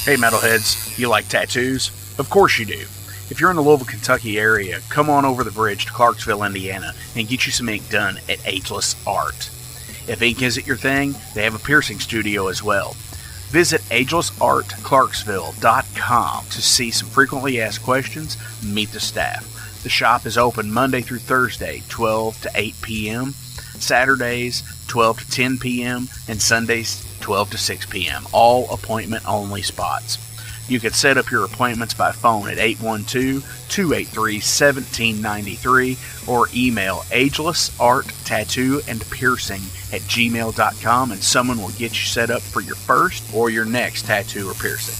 Hey metalheads, you like tattoos? Of course you do. If you're in the Louisville, Kentucky area, come on over the bridge to Clarksville, Indiana, and get you some ink done at Ageless Art. If ink isn't your thing, they have a piercing studio as well. Visit agelessartclarksville.com to see some frequently asked questions, meet the staff. The shop is open Monday through Thursday, 12 to 8 p.m., Saturdays, 12 to 10 p.m., and Sundays, 12 to 6 p.m., all appointment-only spots. You can set up your appointments by phone at 812-283-1793 or email agelessarttattooandpiercing@gmail.com, and someone will get you set up for your first or your next tattoo or piercing.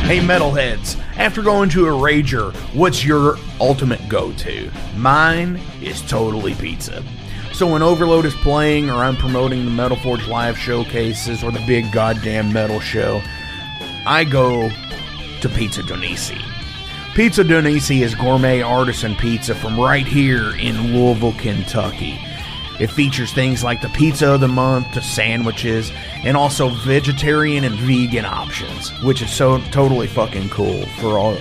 Hey metalheads, after going to a rager, what's your ultimate go-to? Mine is totally pizza. So when Overload is playing, or I'm promoting the Metal Forge live showcases, or the big goddamn metal show, I go to Pizza DoNisi. Pizza DoNisi is gourmet artisan pizza from right here in Louisville, Kentucky. It features things like the pizza of the month, the sandwiches, and also vegetarian and vegan options, which is so totally fucking cool for all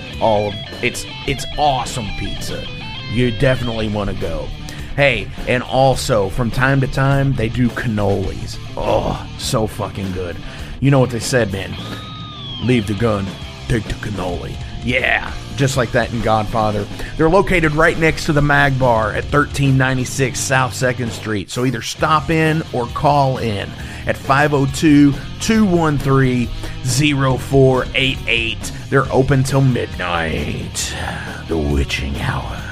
of it's awesome pizza. You definitely want to go. Hey, and also from time to time they do cannolis. Oh, so fucking good. You know what they said, man? Leave the gun, take the cannoli. Yeah, just like that in Godfather. They're located right next to the Mag Bar at 1396 South 2nd Street. So either stop in or call in at 502-213-0488. They're open till midnight. The witching hour.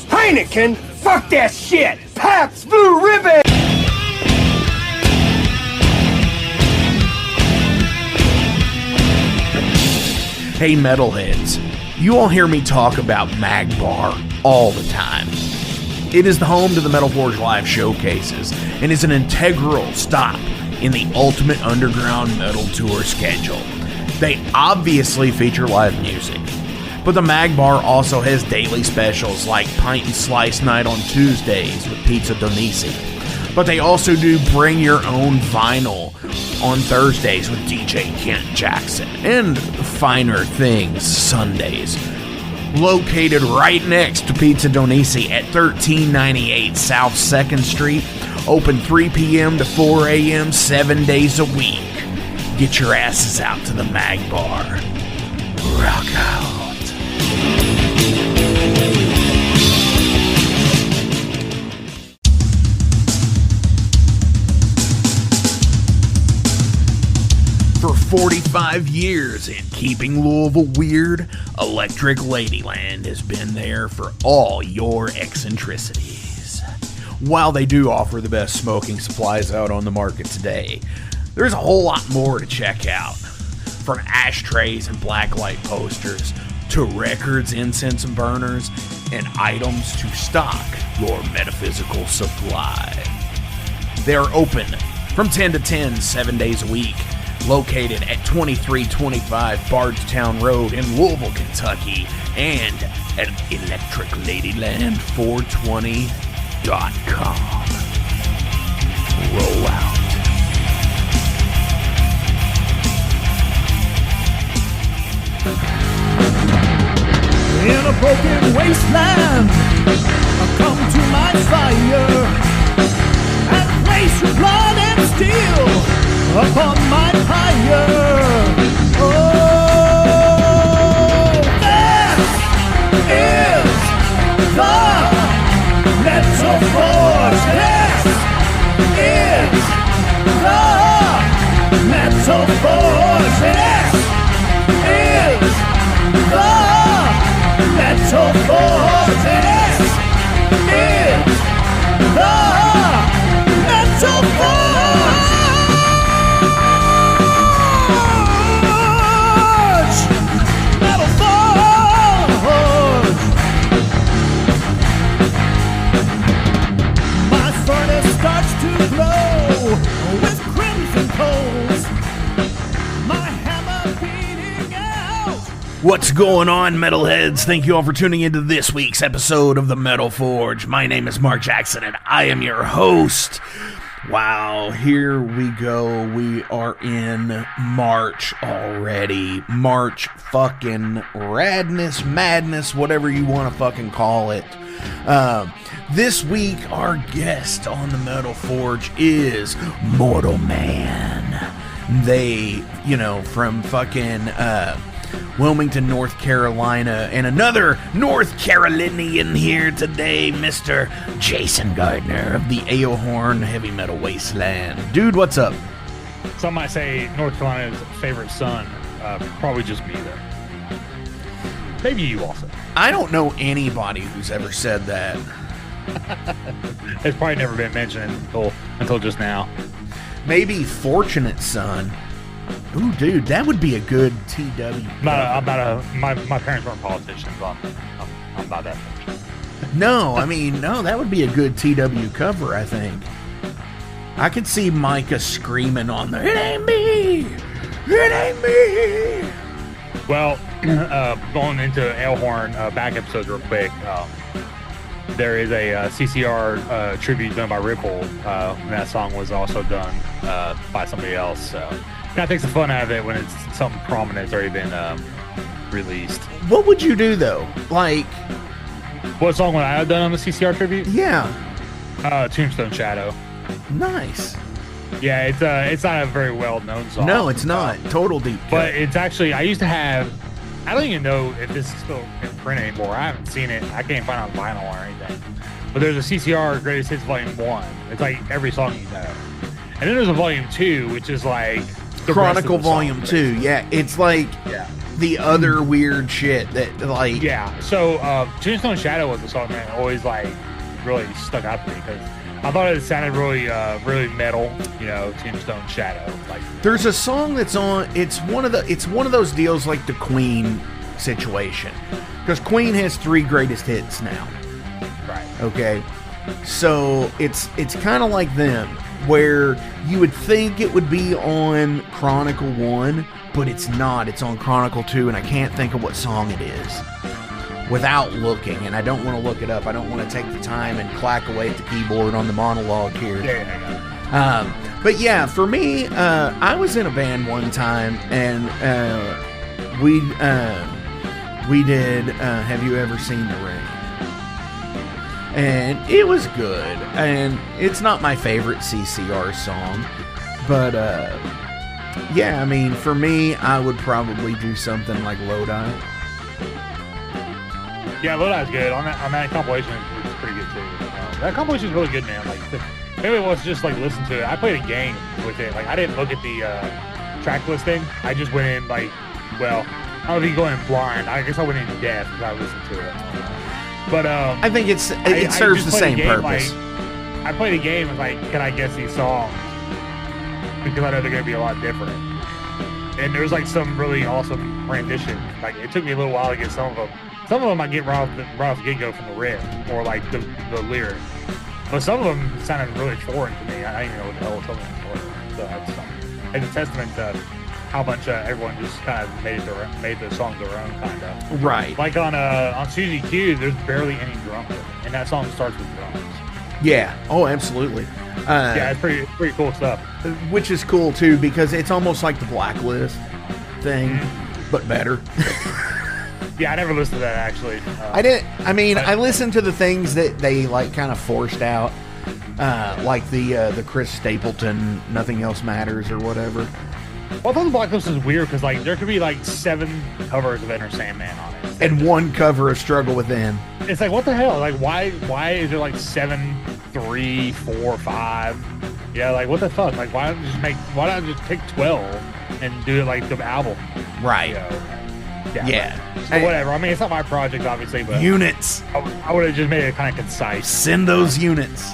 Heineken? Fuck that shit! Pabst Blue Ribbon! Hey metalheads, you all hear me talk about Mag Bar all the time. It is the home to the Metal Forge live showcases and is an integral stop in the Ultimate Underground Metal Tour schedule. They obviously feature live music, but the Mag Bar also has daily specials like Pint and Slice Night on Tuesdays with Pizza DoNisi. But they also do Bring Your Own Vinyl on Thursdays with DJ Kent Jackson, and Finer Things Sundays. Located right next to Pizza DoNisi at 1398 South 2nd Street, open 3 p.m. to 4 a.m. 7 days a week. Get your asses out to the Mag Bar. Rock out. For 45 years in keeping Louisville weird, Electric Ladyland has been there for all your eccentricities. While they do offer the best smoking supplies out on the market today, there's a whole lot more to check out. From ashtrays and blacklight posters, to records, incense and burners, and items to stock your metaphysical supply. They are open from 10 to 10, 7 days a week. Located at 2325 Bardstown Road in Louisville, Kentucky, and at electricladyland420.com. Roll out. In a broken wasteland, come to my fire and place your blood and steel upon my pyre. Oh, this is the Metal Forge. This is the Metal Forge. This is the Metal Forge. This is the Metal Forge. With crimson coals, What's going on, metalheads? Thank you all for tuning into this week's episode of the Metal Forge. My name is Mark Jackson, and I am your host. Wow, here we go. We are in March already. March fucking radness, madness, whatever you want to fucking call it. This week, our guest on the Metal Forge is Mortal Man. They, from fucking, Wilmington, North Carolina, and another North Carolinian here today, Mr. Jason Gardner of the Ageless Heavy Metal Wasteland. Dude, what's up? Some might say North Carolina's favorite son. Probably just me, though. Maybe you also. I don't know anybody who's ever said that. It's probably never been mentioned until just now. Maybe fortunate son. Ooh, dude, that would be a good TW. My parents weren't politicians. I'm not that much. No, that would be a good TW cover, I think. I could see Micah screaming on there, "It ain't me! It ain't me!" Well, going into Ageless back episodes real quick, there is a CCR tribute done by Ripple, and that song was also done by somebody else, so kind of takes the fun out of it when it's something prominent that's already been released. What would you do, though? Like, what song would I have done on the CCR tribute? Yeah. Tombstone Shadow. Nice. Yeah, it's not a very well-known song. No, it's not. Total deep cut. But it's actually, I used to have, I don't even know if this is still in print anymore. I haven't seen it. I can't find it on vinyl or anything. But there's a CCR Greatest Hits Volume 1. It's like every song you know. And then there's a Volume 2, which is like Chronicle Volume 2. Yeah, it's like the other weird shit that, like... Yeah, so Tombstone Shadow was a song that always, like, really stuck out to me because I thought it sounded really metal, Tombstone Shadow. Like, there's a song that's on. It's one of those deals like the Queen situation, because Queen has 3 greatest hits now. Right. Okay. So it's kind of like them, where you would think it would be on Chronicle 1, but it's not. It's on Chronicle 2, and I can't think of what song it is without looking, and I don't want to look it up. I don't want to take the time and clack away at the keyboard on the monologue here. But yeah, for me, I was in a band one time, and we did Have You Ever Seen the Ring? And it was good, and it's not my favorite CCR song, but for me, I would probably do something like Lodi. Yeah, Lodi's good. On that compilation, it's pretty good too. That compilation is really good, man. Like, maybe it was just like listen to it. I played a game with it. Like, I didn't look at the track listing. I just went in I don't know if you go in blind. I guess I went in deaf because I listened to it. But I think it serves the same purpose. I played a game and can I guess these songs? Because I know they're gonna be a lot different. And there's some really awesome renditions. Like, it took me a little while to get some of them. Some of them I get right off the get-go from the riff or the lyrics. But some of them sounded really foreign to me. I didn't even know what the hell some of them were. So it's a testament to how much everyone just kind of made the songs their own, kind of. Right. Like on Suzy Q, there's barely any drums in it, and that song starts with drums. Yeah. Oh, absolutely. Yeah, it's pretty cool stuff. Which is cool too, because it's almost like the Blacklist thing, but better. Yeah, I never listened to that actually. I listened to the things that they kind of forced out, like the Chris Stapleton "Nothing Else Matters" or whatever. Well, I thought the Blacklist is weird because there could be 7 covers of Enter Sandman on it, and 1 cover of Struggle Within. It's like, what the hell? Like, why is there 7, 3, 4, 5? Yeah, what the fuck? Like, why not just pick 12 and do it like the album? Right. Yeah. So whatever. I mean, it's not my project, obviously, but units. I would have just made it kind of concise. Send those units.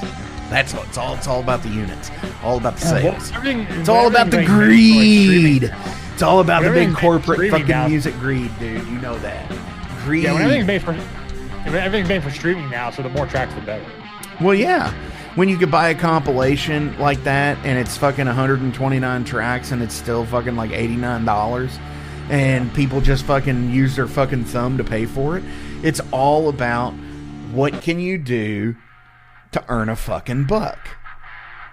That's what it's all about. The units. All about the sales. It's all about the greed. It's all about the big corporate fucking music greed, dude. You know that. Greed. Yeah, when everything's made for streaming now, so the more tracks, the better. Well, yeah. When you could buy a compilation like that and it's fucking 129 tracks and it's still fucking $89, and people just fucking use their fucking thumb to pay for it. It's all about what can you do to earn a fucking buck.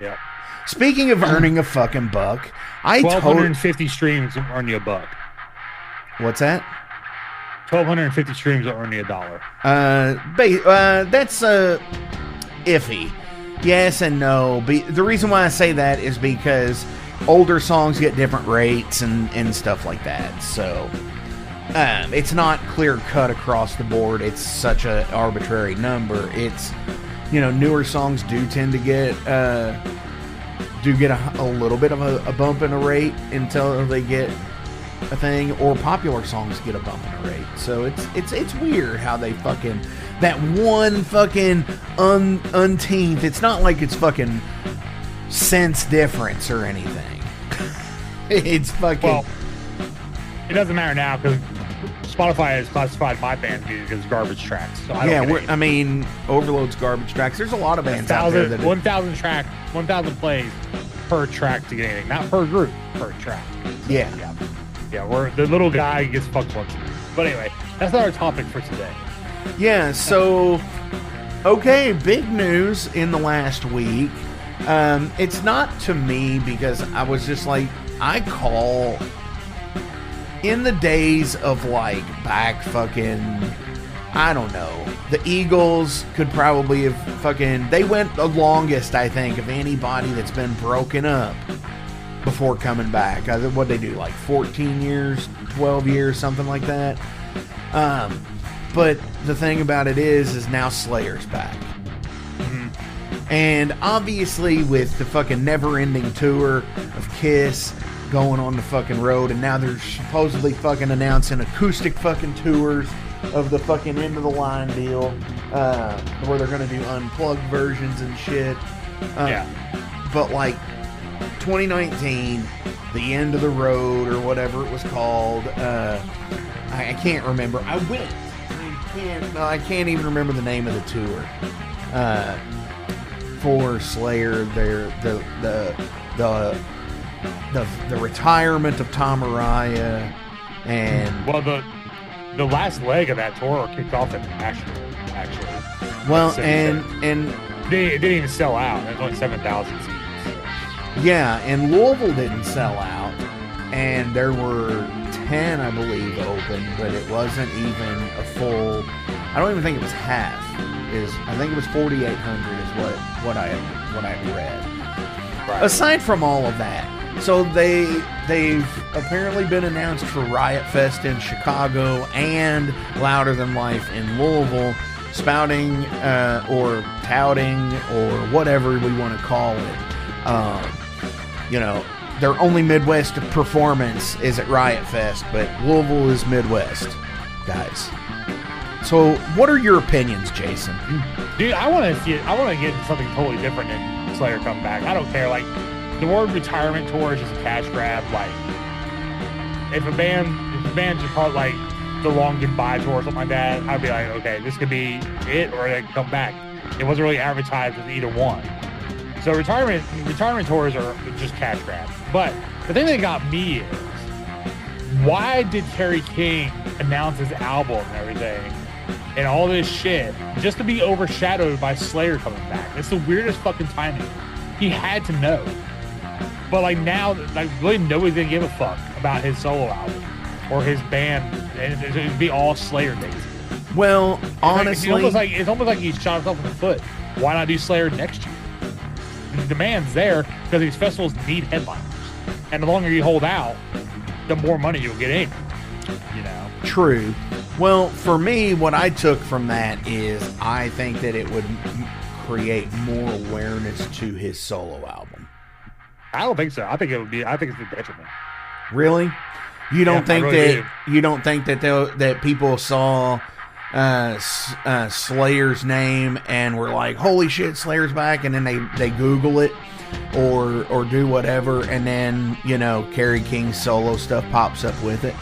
Yeah. Speaking of earning a fucking buck, 1,250 streams will earn you a buck. What's that? 1,250 streams will earn you $1. That's iffy. Yes and no. The reason why I say that is because older songs get different rates and stuff like that. So it's not clear cut across the board. It's such an arbitrary number. It's, newer songs do tend to get a little bit of a bump in a rate until they get a thing, or popular songs get a bump in a rate. So it's weird how they fucking, that one fucking unteenth, it's not like it's fucking cents difference or anything. It's fucking, well, it doesn't matter now because Spotify has classified my band music as garbage tracks. So I mean, Overload's garbage tracks. There's a lot of bands out there that 1,000 plays per track to get anything, not per group, per track. So, yeah. Where the little guy gets fucked once a year. But anyway, that's not our topic for today. Yeah. So, okay, big news in the last week. It's not to me because I was just like, I call in the days of like back fucking, I don't know, the Eagles could probably have fucking, they went the longest, I think, of anybody that's been broken up before coming back. What'd they do, like 14 years, 12 years, something like that? But the thing about it is now Slayer's back. And obviously with the fucking never-ending tour of Kiss going on the fucking road, and now they're supposedly fucking announcing acoustic fucking tours of the fucking end of the line deal, where they're gonna do unplugged versions and shit. But like 2019, the end of the road or whatever it was called, I can't remember. I went. I can't even remember the name of the tour. For Slayer, the retirement of Tom Araya, and the last leg of that tour kicked off in Nashville, actually. Well, and it didn't even sell out. There's only 7,000 seats. So. Yeah, and Louisville didn't sell out, and there were 10, I believe, open, but it wasn't even a full. I don't even think it was half. I think it was 4,800 is what I read. Right. Aside from all of that, so they've apparently been announced for Riot Fest in Chicago and Louder Than Life in Louisville, spouting or touting or whatever we want to call it. Their only Midwest performance is at Riot Fest, but Louisville is Midwest, guys. So, what are your opinions, Jason? Dude, I want to get something totally different than Slayer come back. I don't care. Like, the word retirement tour is just a cash grab. Like, if a band just called like the Long Goodbye tour or something like that, I'd be like, okay, this could be it, or they can come back. It wasn't really advertised as either one. So retirement tours are just cash grabs. But the thing that got me is, why did Kerry King announce his album and everything and all this shit just to be overshadowed by Slayer coming back? It's the weirdest fucking timing. He had to know. But like now, like really nobody's gonna give a fuck about his solo album or his band, and it'd be all Slayer days. Well, honestly, it's almost like he shot himself in the foot. Why not do Slayer next year? The demand's there because these festivals need headliners, and the longer you hold out, the more money you'll get in. True. Well, for me, what I took from that is I think that it would create more awareness to his solo album. I don't think so. I think it's a detriment. Really? You don't think that people saw Slayer's name and were like, "Holy shit, Slayer's back," and then they Google it or do whatever, and then Kerry King's solo stuff pops up with it?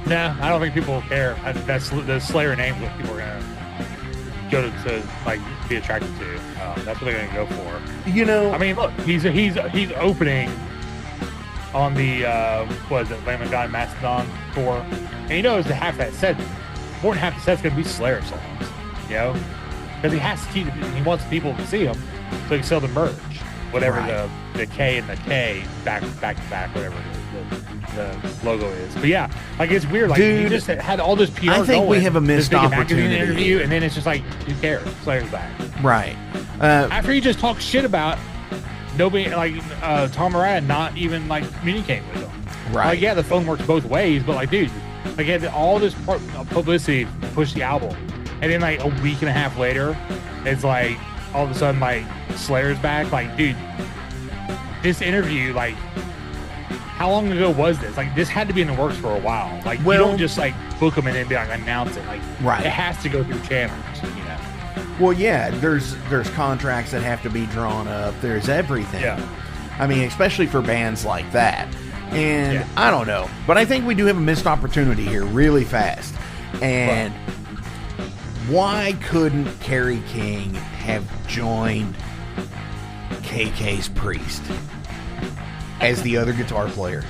Nah, I don't think people will care. That's the Slayer name is what people are gonna go to like be attracted to. That's what they're gonna go for. I mean, look, he's opening on the what is it, Lamb of God Mastodon tour, and he knows that half that set, more than half the set's gonna be Slayer songs, you know, because he has to keep, he wants people to see him so he can sell the merch, whatever the K and the K back to back, whatever the logo is. But yeah, like it's weird. Like Dude, you just had all this PR. I think we have a missed this big magazine opportunity. interview, and then it's just like, who cares? Slayer's back. Right. After you just talk shit about nobody, like Tom Arad not even like communicating with them. Right. Like, yeah, the phone works both ways, but like, dude, like he had all this publicity to push the album, and then like a week and a half later, it's like all of a sudden like Slayer's back. Like, dude, this interview, like, how long ago was this? Like, this had to be in the works for a while. Like, you don't just like book them and then be like announce it. Like, it has to go through channels, you know. Well, yeah, there's contracts that have to be drawn up. There's everything. Yeah. I mean, especially for bands like that. And I don't know, but I think we do have a missed opportunity here really fast. And why couldn't Kerry King have joined KK's Priest as the other guitar player?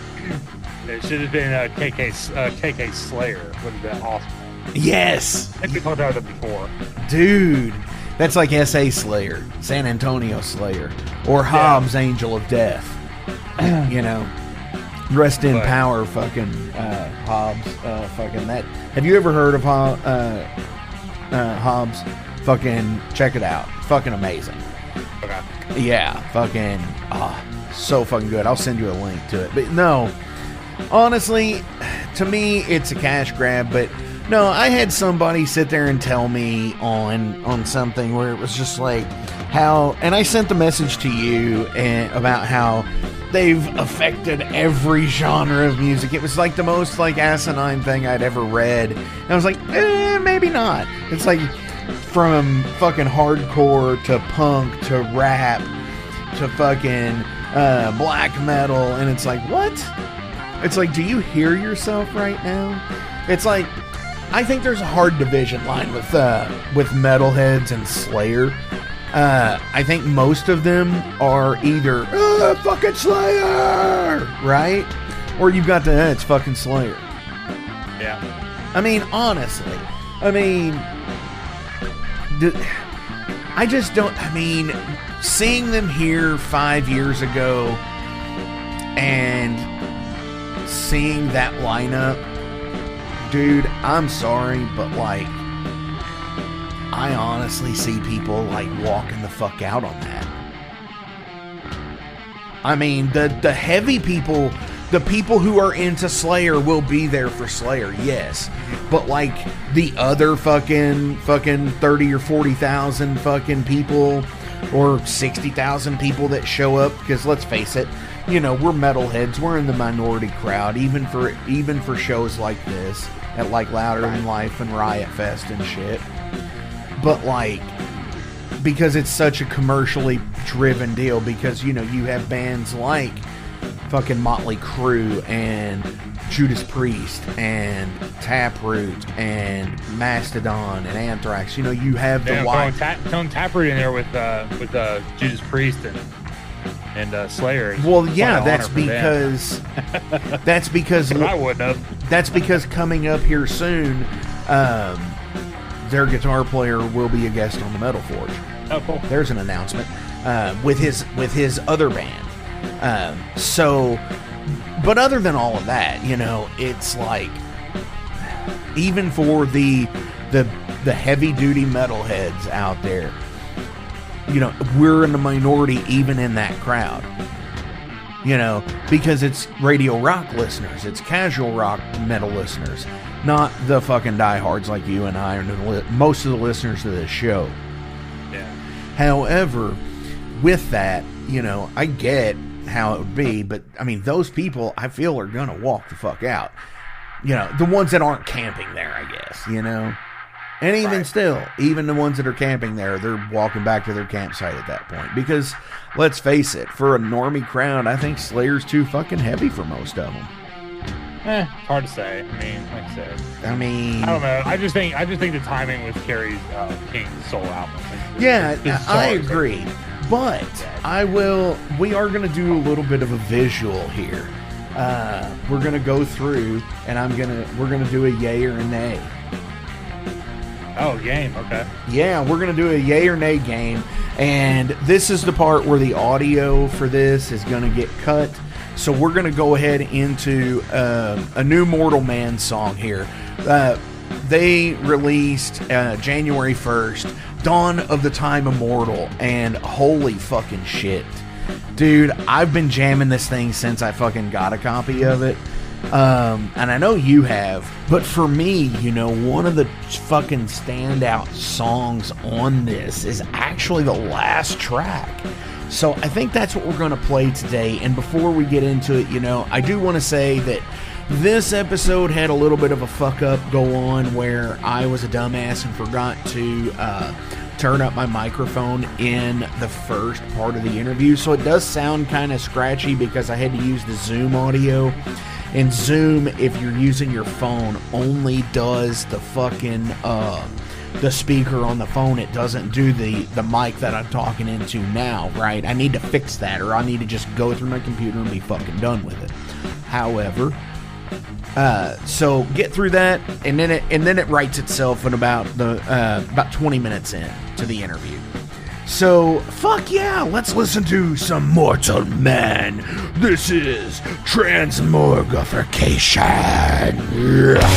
It should have been KK Slayer. Would have been awesome. Yes. I think we talked about that before. Dude, that's like S.A. Slayer, San Antonio Slayer, or Hobbs Angel of Death. You know, rest in power, fucking Hobbs. Fucking that. Have you ever heard of Hobbs? Fucking check it out. Fucking amazing. Okay. Yeah, fucking so fucking good. I'll send you a link to it. But no, honestly, to me, it's a cash grab. But no, I had somebody sit there and tell me on something where it was just like how, and I sent the message to you about how they've affected every genre of music. It was like the most like asinine thing I'd ever read. And I was like, maybe not. It's like from fucking hardcore to punk to rap to fucking black metal, and it's like, what? It's like, do you hear yourself right now? It's like, I think there's a hard division line with metalheads and Slayer. I think most of them are either fucking Slayer, right? Or you've got it's fucking Slayer. Yeah. I mean, honestly, I just don't. I mean, seeing them here 5 years ago and seeing that lineup, dude, I'm sorry, but like, I honestly see people like walking the fuck out on that. I mean, the heavy people, the people who are into Slayer will be there for Slayer, yes. But like the other fucking 30 or 40,000 fucking people or 60,000 people that show up, because let's face it, you know, we're metalheads, we're in the minority crowd, even for shows like this at like Louder Than Life and Riot Fest and shit. But like, because it's such a commercially driven deal, because, you know, you have bands like fucking Motley Crue and Judas Priest and Taproot and Mastodon and Anthrax. You know, you have the throwing Taproot in there with Judas Priest and Slayer. Well, yeah, that's because I wouldn't have. That's because coming up here soon, their guitar player will be a guest on the Metal Forge. Oh, cool. There's an announcement with his other band. So, but other than all of that, you know, it's like, even for the heavy duty metalheads out there, you know, we're in the minority even in that crowd. You know, because it's radio rock listeners, it's casual rock metal listeners, not the fucking diehards like you and I, and most of the listeners to this show. Yeah. However, with that, you know, I get how it would be, but I mean, those people I feel are gonna walk the fuck out. You know, the ones that aren't camping there, I guess, you know. And even still, even the ones that are camping there, they're walking back to their campsite at that point. Because, let's face it, for a normie crowd, I think Slayer's too fucking heavy for most of them. Hard to say. I mean, like I said. I mean, I don't know. I just think the timing with Kerry's King's solo album. I agree. But we are going to do a little bit of a visual here. we're gonna go through, and we're gonna do a yay or a nay. Oh, game. Okay. Yeah, we're gonna do a yay or nay game, and this is the part where the audio for this is gonna get cut. So we're gonna go ahead into a new Mortal Man song here. They released January 1st, Dawn of the Time Immortal, and holy fucking shit. Dude, I've been jamming this thing since I fucking got a copy of it. And I know you have, but for me, you know, one of the fucking standout songs on this is actually the last track. So I think that's what we're going to play today. And before we get into it, you know, I do want to say that this episode had a little bit of a fuck up go on where I was a dumbass and forgot to turn up my microphone in the first part of the interview. So it does sound kind of scratchy because I had to use the Zoom audio. And Zoom, if you're using your phone, only does the fucking the speaker on the phone. It doesn't do the mic that I'm talking into now, right? I need to fix that, or I need to just go through my computer and be fucking done with it. However, so get through that, and then it writes itself in about 20 minutes in to the interview. So, fuck yeah, let's listen to some Mortal Man. This is Transmogrification. Yeah.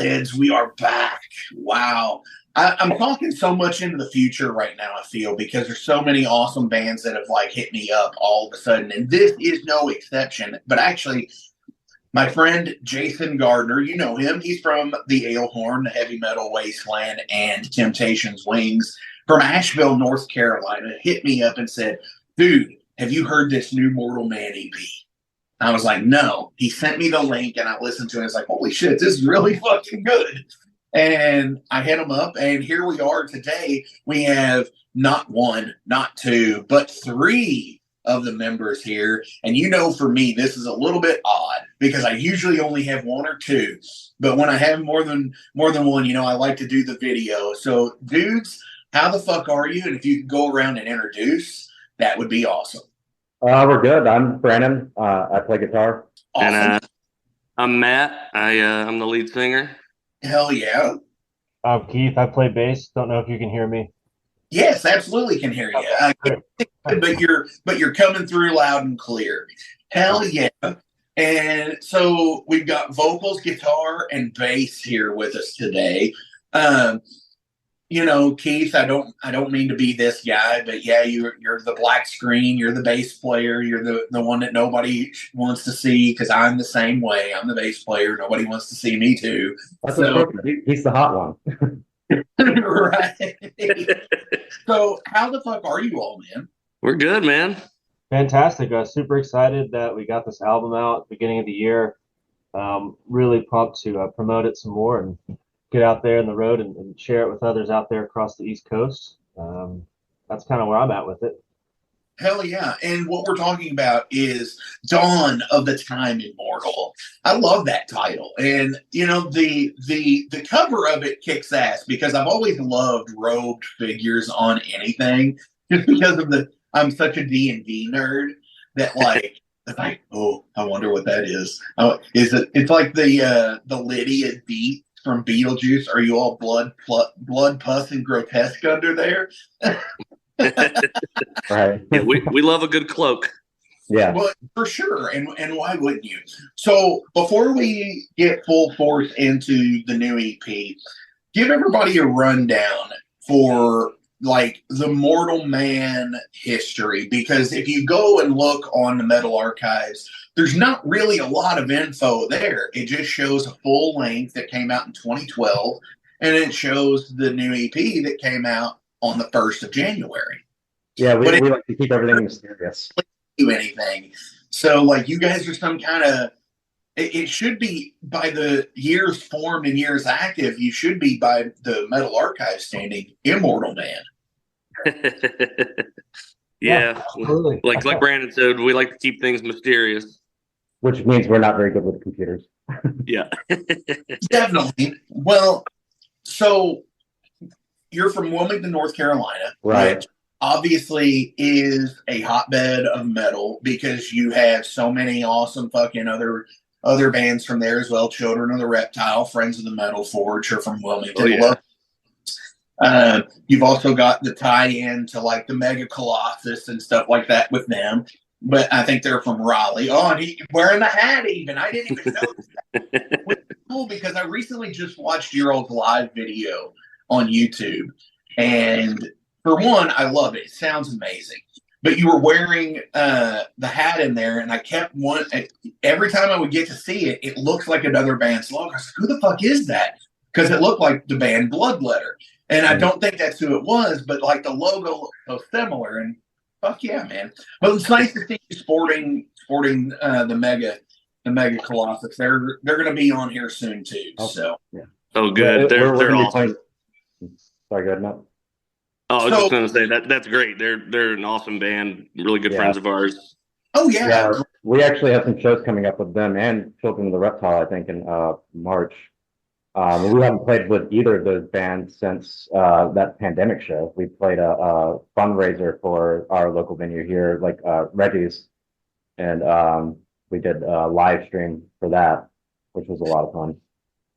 Metalheads, we are back. Wow. I'm talking so much into the future right now, I feel, because there's so many awesome bands that have like hit me up all of a sudden. And this is no exception. But actually, my friend Jason Gardner, you know him. He's from the Alehorn, the Heavy Metal Wasteland, and Temptations Wings from Asheville, North Carolina, hit me up and said, dude, have you heard this new Mortal Man EP? I was like, no. He sent me the link and I listened to it. It's like, holy shit, this is really fucking good. And I hit him up, and here we are today. We have not one, not two, but three of the members here. And you know, for me, this is a little bit odd because I usually only have one or two. But when I have more than one, you know, I like to do the video. So, dudes, how the fuck are you? And if you could go around and introduce, that would be awesome. We're good. I'm Brandon. I play guitar. Awesome. And I'm Matt. I'm the lead singer. Hell yeah. I'm Keith. I play bass. Don't know if you can hear me. Yes, absolutely can hear you. But you're coming through loud and clear. Hell yeah. And so we've got vocals, guitar, and bass here with us today. You know, Keith, I don't mean to be this guy, but yeah, you're the black screen, you're the bass player, you're the one that nobody wants to see because I'm the same way. I'm the bass player. Nobody wants to see me too. That's so, he's the hot one. Right. So how the fuck are you all, man? We're good, man. Fantastic. Super excited that we got this album out at the beginning of the year. Really pumped to promote it some more and get out there on the road and share it with others out there across the East Coast. That's kind of where I'm at with it. Hell yeah. And what we're talking about is Dawn of the Time Immortal. I love that title. And, you know, the cover of it kicks ass because I've always loved robed figures on anything just because of I'm such a D&D nerd that like, oh, I wonder what that is. It's like the Lydia Deep from Beetlejuice. Are you all blood, pus, and grotesque under there? Right. Yeah, we love a good cloak. Yeah. Well, for sure. And why wouldn't you? So before we get full force into the new EP, give everybody a rundown for like the Mortal Man history, because if you go and look on the Metal Archives, there's not really a lot of info there. It just shows a full length that came out in 2012, and it shows the new EP that came out on the 1st of January. Yeah, we like to keep everything mysterious. Do anything. So like you guys are some kind of, it should be by the years formed and years active, you should be by the Metal Archive standing Immortal Man. Yeah, absolutely. like Brandon said, we like to keep things mysterious. Which means we're not very good with computers. Yeah. Definitely. Well, so you're from Wilmington, North Carolina, Right. which obviously is a hotbed of metal because you have so many awesome fucking other bands from there as well. Children of the Reptile, Friends of the Metal Forge are from Wilmington. Oh, yeah. You've also got the tie-in to like the Mega Colossus and stuff like that with them. But I think they're from Raleigh. Oh, and he wearing the hat even. I didn't even notice that. Which is cool because I recently just watched your old live video on YouTube. And for one, I love it. It sounds amazing. But you were wearing the hat in there, and I kept every time I would get to see it, it looks like another band's logo. I was like, who the fuck is that? Because it looked like the band Bloodletter. And I don't think that's who it was, but like the logo looked so similar. And fuck yeah, man. Well, it's nice to see you sporting the Mega Colossus. They're going to be on here soon too. So yeah. Oh, good. We're They're awesome. Sorry, go ahead, Matt. Oh, I was just going to say that's great. They're an awesome band, really good friends of ours. Oh yeah. Yeah, we actually have some shows coming up with them and Children of the Reptile, I think, in March. We haven't played with either of those bands since that pandemic show. We played a fundraiser for our local venue here, like Reggie's, and we did a live stream for that, which was a lot of fun.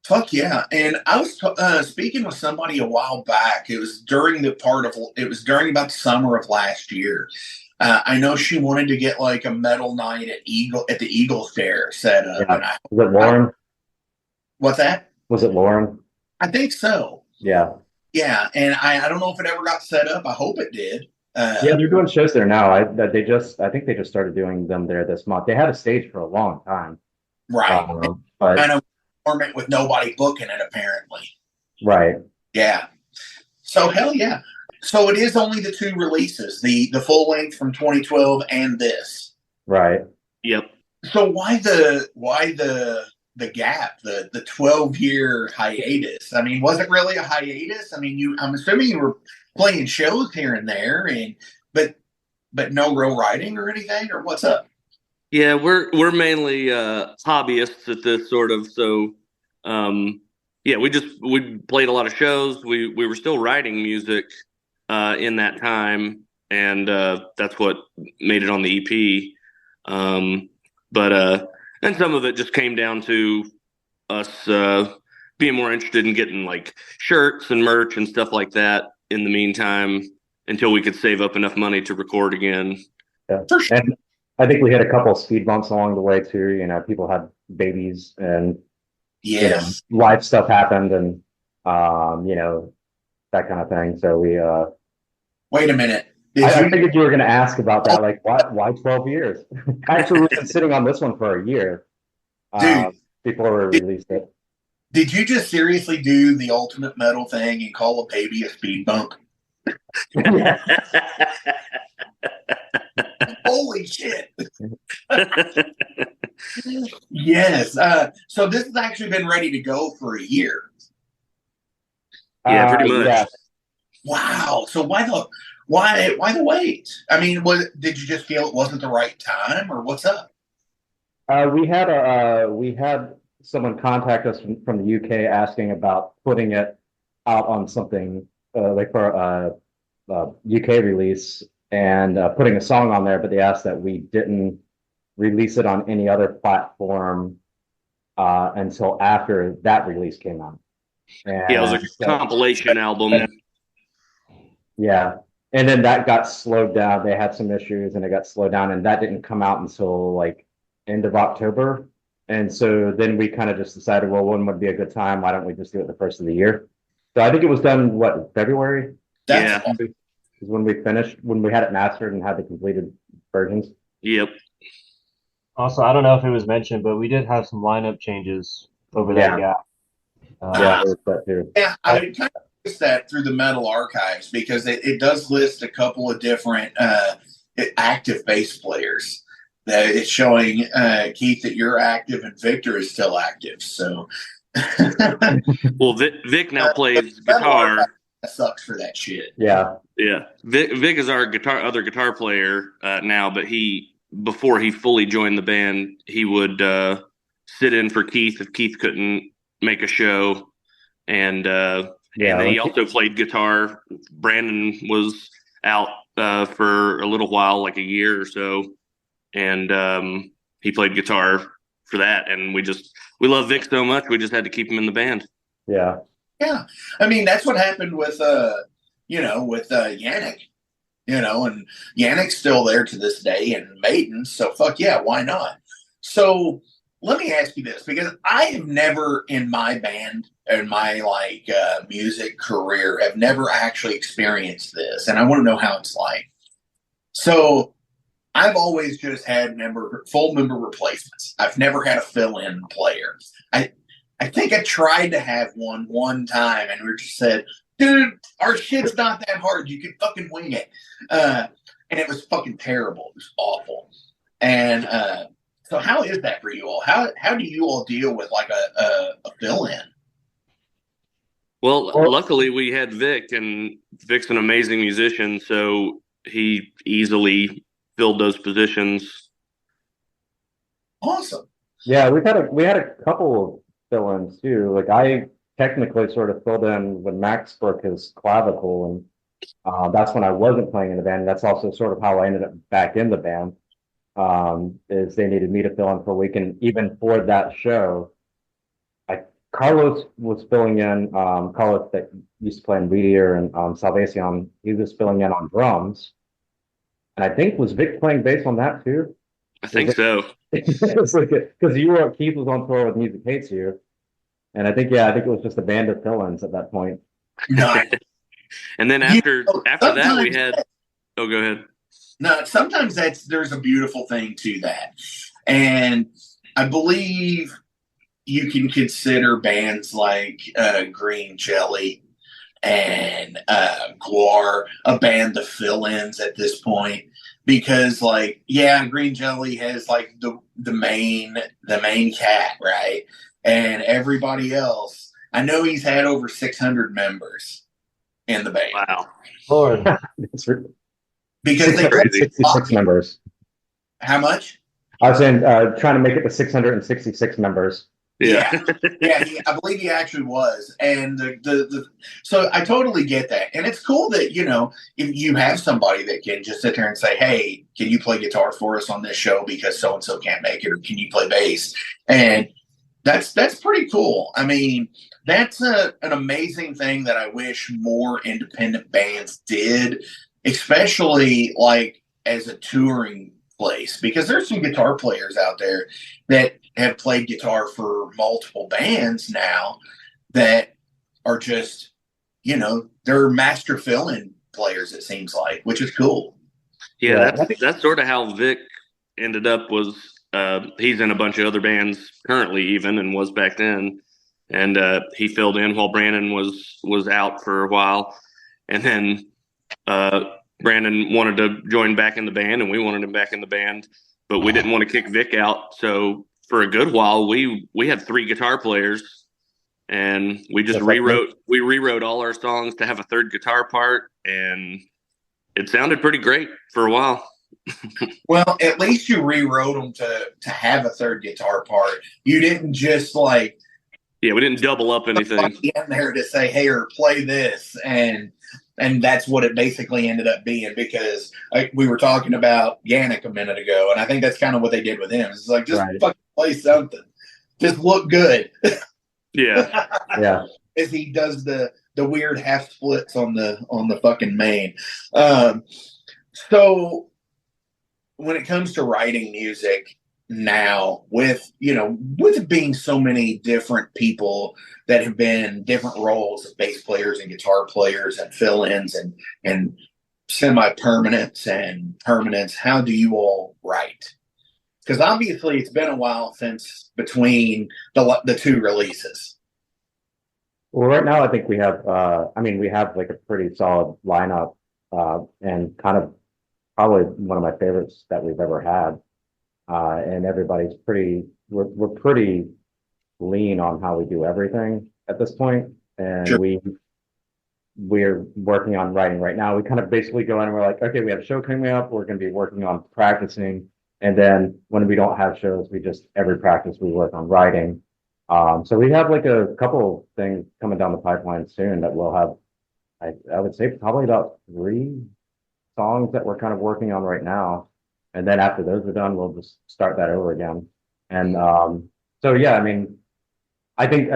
Fuck yeah. And I was speaking with somebody a while back. It was during about the summer of last year. I know she wanted to get like a metal night at the Eagle Fair set up. Yeah. Is it Lauren? What's that? Was it Lauren? I think so. Yeah. Yeah, and I don't know if it ever got set up. I hope it did. Yeah, they're doing shows there now. I think they just started doing them there this month. They had a stage for a long time. Right. But kind of format with nobody booking it apparently. Right. Yeah. So hell yeah. So it is only the 2 releases, the full length from 2012 and this. Right. Yep. So why the gap, the 12-year hiatus? I mean, was it really a hiatus? I mean, I'm assuming you were playing shows here and there, but no real writing or anything, or what's up? Yeah, we're mainly hobbyists at this sort of. So, yeah, we played a lot of shows. We were still writing music in that time, and that's what made it on the EP. And some of it just came down to us being more interested in getting like shirts and merch and stuff like that in the meantime until we could save up enough money to record again. Yeah. And I think we had a couple of speed bumps along the way too. You know, people had babies and life stuff happened and that kind of thing. So we wait a minute. I figured you were going to ask about that. Like, why 12 years? Actually, we've been sitting on this one for a year before we released it. Did you just seriously do the ultimate metal thing and call a baby a speed bump? Holy shit. Yes. So this has actually been ready to go for a year. Yeah, pretty much. Yeah. Wow. So why the wait? I mean, did you just feel it wasn't the right time, or what's up? We had someone contact us from the UK asking about putting it out on something like for a UK release and putting a song on there, but they asked that we didn't release it on any other platform until after that release came out. And yeah, it was a compilation album. Yeah. And then that got slowed down. They had some issues and it got slowed down, and that didn't come out until like end of October. And so then we kind of just decided, well, when would be a good time? Why don't we just do it the first of the year? So I think it was done, February? Yeah. Is when we finished, when we had it mastered and had the completed versions. Yep. Also, I don't know if it was mentioned, but we did have some lineup changes over that gap. Yeah, it was that too. Yeah, I kind of noticed that through the Metal Archives because it does list a couple of different active bass players. That it's showing Keith that you're active and Victor is still active. So, well, Vic now plays guitar. That sucks for that shit. Yeah, yeah. Vic is our other guitar player now, but before he fully joined the band, he would sit in for Keith if Keith couldn't make a show, and then he also played guitar. Brandon was out for a little while, like a year or so. And he played guitar for that, and we love Vic so much, we just had to keep him in the band. Yeah. Yeah. I mean, that's what happened with Yannick, and Yannick's still there to this day, and Maiden, so fuck yeah, why not? So let me ask you this, because I have never in my band, in my music career, have never actually experienced this, and I want to know how it's like. So I've always just had full member replacements. I've never had a fill-in player. I think I tried to have one time, and we just said, dude, our shit's not that hard. You can fucking wing it. And it was fucking terrible. It was awful. And so how is that for you all? How do you all deal with like a fill-in? Well, luckily we had Vic, and Vic's an amazing musician, so he easily filled those positions. Awesome. Yeah, we had a couple of fill-ins too. Like I technically sort of filled in when Max broke his clavicle, and that's when I wasn't playing in the band. That's also sort of how I ended up back in the band. Is they needed me to fill in for a week, and even for that show, Carlos was filling in. Carlos that used to play in Meteor and Salvation, he was filling in on drums. And I think, was Vic playing bass on that too? I think so. It's like, because Keith was on tour with Music Hates You. And I think it was just a band of fill-ins at that point. Nice. And then after that, we had. Oh, go ahead. No, sometimes there's a beautiful thing to that, and I believe you can consider bands like Green Jelly and Guar a band of fill-ins at this point, because Green Jelly has like the main cat, right, and everybody else. I know he's had over 600 members in the band. Wow, Lord. Because they 66 members. How much? I was saying, trying to make it to 666 members. Yeah. I believe he actually was, and so I totally get that, and it's cool that if you have somebody that can just sit there and say, "Hey, can you play guitar for us on this show because so and so can't make it, or can you play bass?" And that's pretty cool. I mean, that's an amazing thing that I wish more independent bands did, especially like as a touring place, because there's some guitar players out there that have played guitar for multiple bands now that are just, they're master fill-in players, it seems like, which is cool. Yeah, that's sort of how Vic ended up. Was he's in a bunch of other bands currently, even, and was back then, and he filled in while Brandon was out for a while, and then Brandon wanted to join back in the band, and we wanted him back in the band, but we didn't want to kick Vic out. So for a good while, we had 3 guitar players, and we just rewrote all our songs to have a third guitar part, and it sounded pretty great for a while. Well, at least you rewrote them to have a third guitar part. You didn't just we didn't double up anything in there to say, "Hey, or play this," and that's what it basically ended up being, because we were talking about Yannick a minute ago, and I think that's kind of what they did with him. It's like, just fucking play something. Just look good. Yeah. Yeah. As he does the weird half splits on the fucking main. So when it comes to writing music now, with it being so many different people that have been different roles of bass players and guitar players and fill-ins and semi-permanents and permanents, how do you all write? Because obviously it's been a while since between the 2 releases. Well, right now I think we have, we have like a pretty solid lineup, and kind of probably one of my favorites that we've ever had. And everybody's we're pretty lean on how we do everything at this point. And sure. We're working on writing right now. We kind of basically go in and we're like, okay, we have a show coming up. We're going to be working on practicing. And then when we don't have shows, every practice we work on writing. So we have like a couple things coming down the pipeline soon that we'll have, I would say probably about 3 songs that we're kind of working on right now. And then after those are done, we'll just start that over again. And so, yeah, I mean, I think,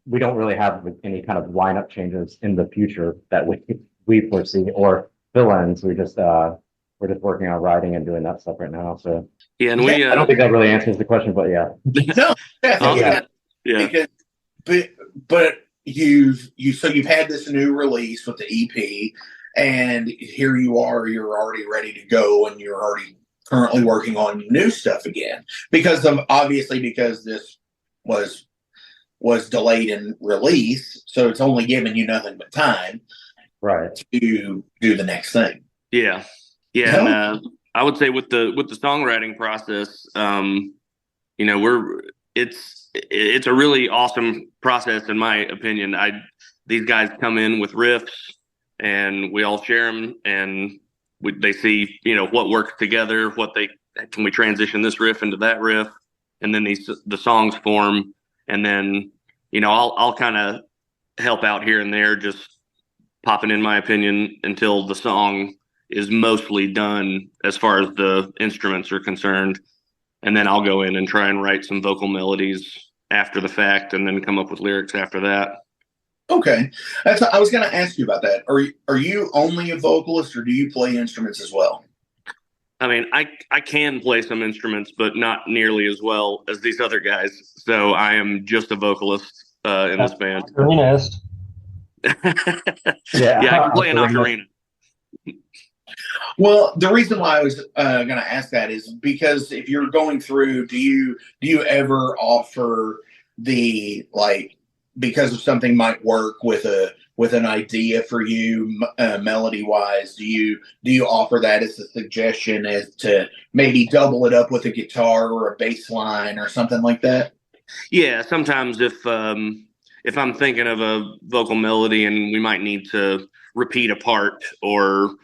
we don't really have any kind of lineup changes in the future that we foresee, or fill-ins. We're just working on writing and doing that stuff right now. So yeah, and I don't think that really answers the question, but yeah. No, definitely. Yeah. Because, but you've had this new release with the EP, and here you are, you're already ready to go, and you're already currently working on new stuff again, because this was delayed in release, so it's only giving you nothing but time, right, to do the next thing. Yeah. And I would say with the songwriting process, it's a really awesome process in my opinion. These guys come in with riffs, and we all share them, and they see what works together, can we transition this riff into that riff, and then the songs form, and then I'll kind of help out here and there, just popping in my opinion until the song is mostly done as far as the instruments are concerned, and then I'll go in and try and write some vocal melodies after the fact, and then come up with lyrics after that. Okay, I was going to ask you about that. Are you only a vocalist, or do you play instruments as well? I mean, I can play some instruments, but not nearly as well as these other guys. So I am just a vocalist in this band. Ocarinist. Yeah, I can play an ocarina. Well, the reason why I was going to ask that is because if you're going through, do you ever offer the, like, because if something might work with an idea for you melody wise, do you offer that as a suggestion as to maybe double it up with a guitar or a bass line or something like that? Yeah, sometimes if I'm thinking of a vocal melody and we might need to repeat a part or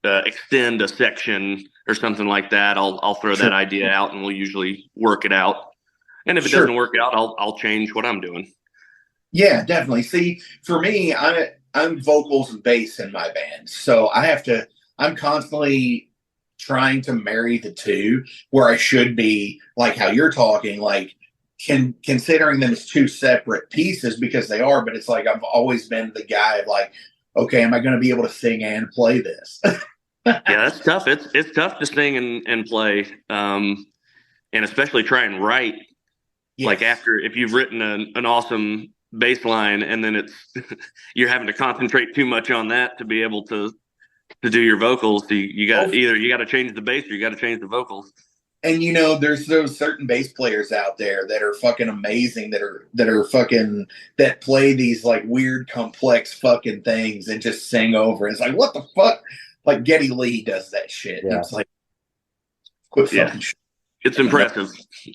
extend a section or something like that, I'll throw that idea out and we'll usually work it out. And if it doesn't work out, I'll change what I'm doing. Yeah, definitely. See, for me, I'm vocals and bass in my band, so I'm constantly trying to marry the two, where I should be like how you're talking, like considering them as two separate pieces, because they are, but it's like I've always been the guy of like, okay, am I going to be able to sing and play this? Yeah, that's tough. It's tough to sing and play, and especially try and write. Yes. Like if you've written an awesome bass line and then you're having to concentrate too much on that to be able to do your vocals. You got either you got to change the bass or you got to change the vocals. And there's those certain bass players out there that are fucking amazing, that play these like weird, complex fucking things and just sing over. It's like, what the fuck? Like Geddy Lee does that shit. Yeah. It's like, quit fucking shit. It's impressive.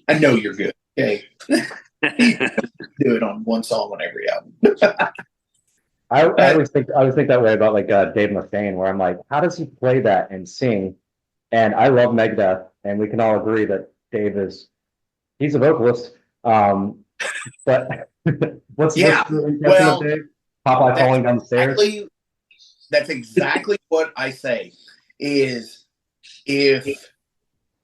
I know you're good. Okay. Do it on one song on every album. I always think that way about like Dave Mustaine, where I'm like, how does he play that and sing? And I love Megadeth, and we can all agree that Dave he's a vocalist. But what's the impression of Dave? Popeye falling down the stairs? That's exactly what I say. Is if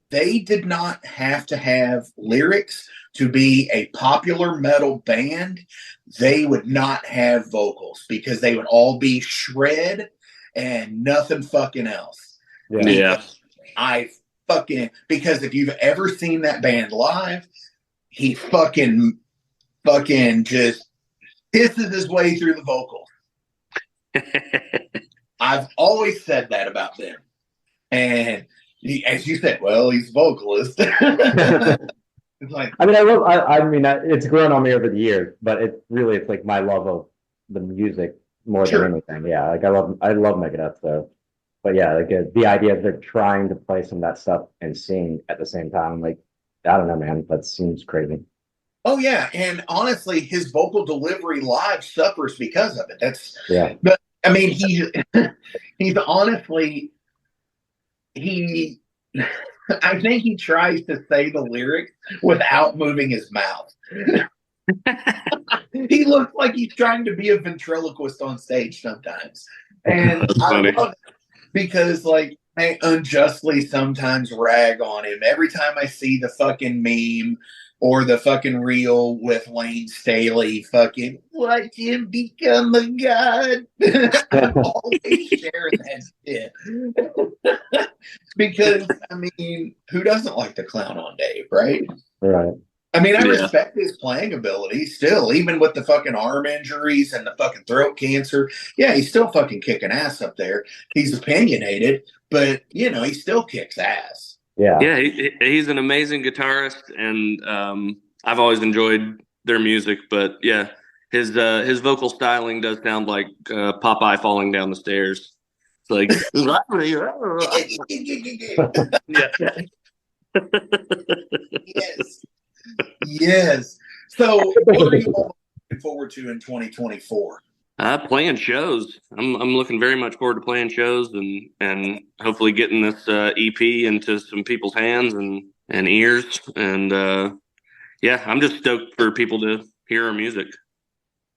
they did not have to have lyrics to be a popular metal band, they would not have vocals, because they would all be shred and nothing fucking else. Yeah. Because if you've ever seen that band live, he fucking just pisses his way through the vocals. I've always said that about them. And as you said, well, he's a vocalist. It's like, it's grown on me over the years, but it's like my love of the music more than anything. Yeah, like I love Megadeth, so. But yeah, like the idea of they're trying to play some of that stuff and sing at the same time, like, I don't know, man, that seems crazy. Oh yeah, and honestly, his vocal delivery live suffers because of it. But I mean, he's honestly, I think he tries to say the lyrics without moving his mouth. He looks like he's trying to be a ventriloquist on stage sometimes, and I love it. Because, like, I unjustly sometimes rag on him. Every time I see the fucking meme or the fucking reel with Lane Staley fucking, watch him become a god. I always share that shit. Because, I mean, who doesn't like the clown on Dave, right? Right. I mean, I respect his playing ability still, even with the fucking arm injuries and the fucking throat cancer. Yeah, he's still fucking kicking ass up there. He's opinionated, but, he still kicks ass. Yeah. Yeah, he's an amazing guitarist, and I've always enjoyed their music. But, yeah, his vocal styling does sound like Popeye falling down the stairs. It's like... Yes. Yes. So, what are you all looking forward to in 2024? Playing shows. I'm looking very much forward to playing shows and hopefully getting this EP into some people's hands and ears. And I'm just stoked for people to hear our music.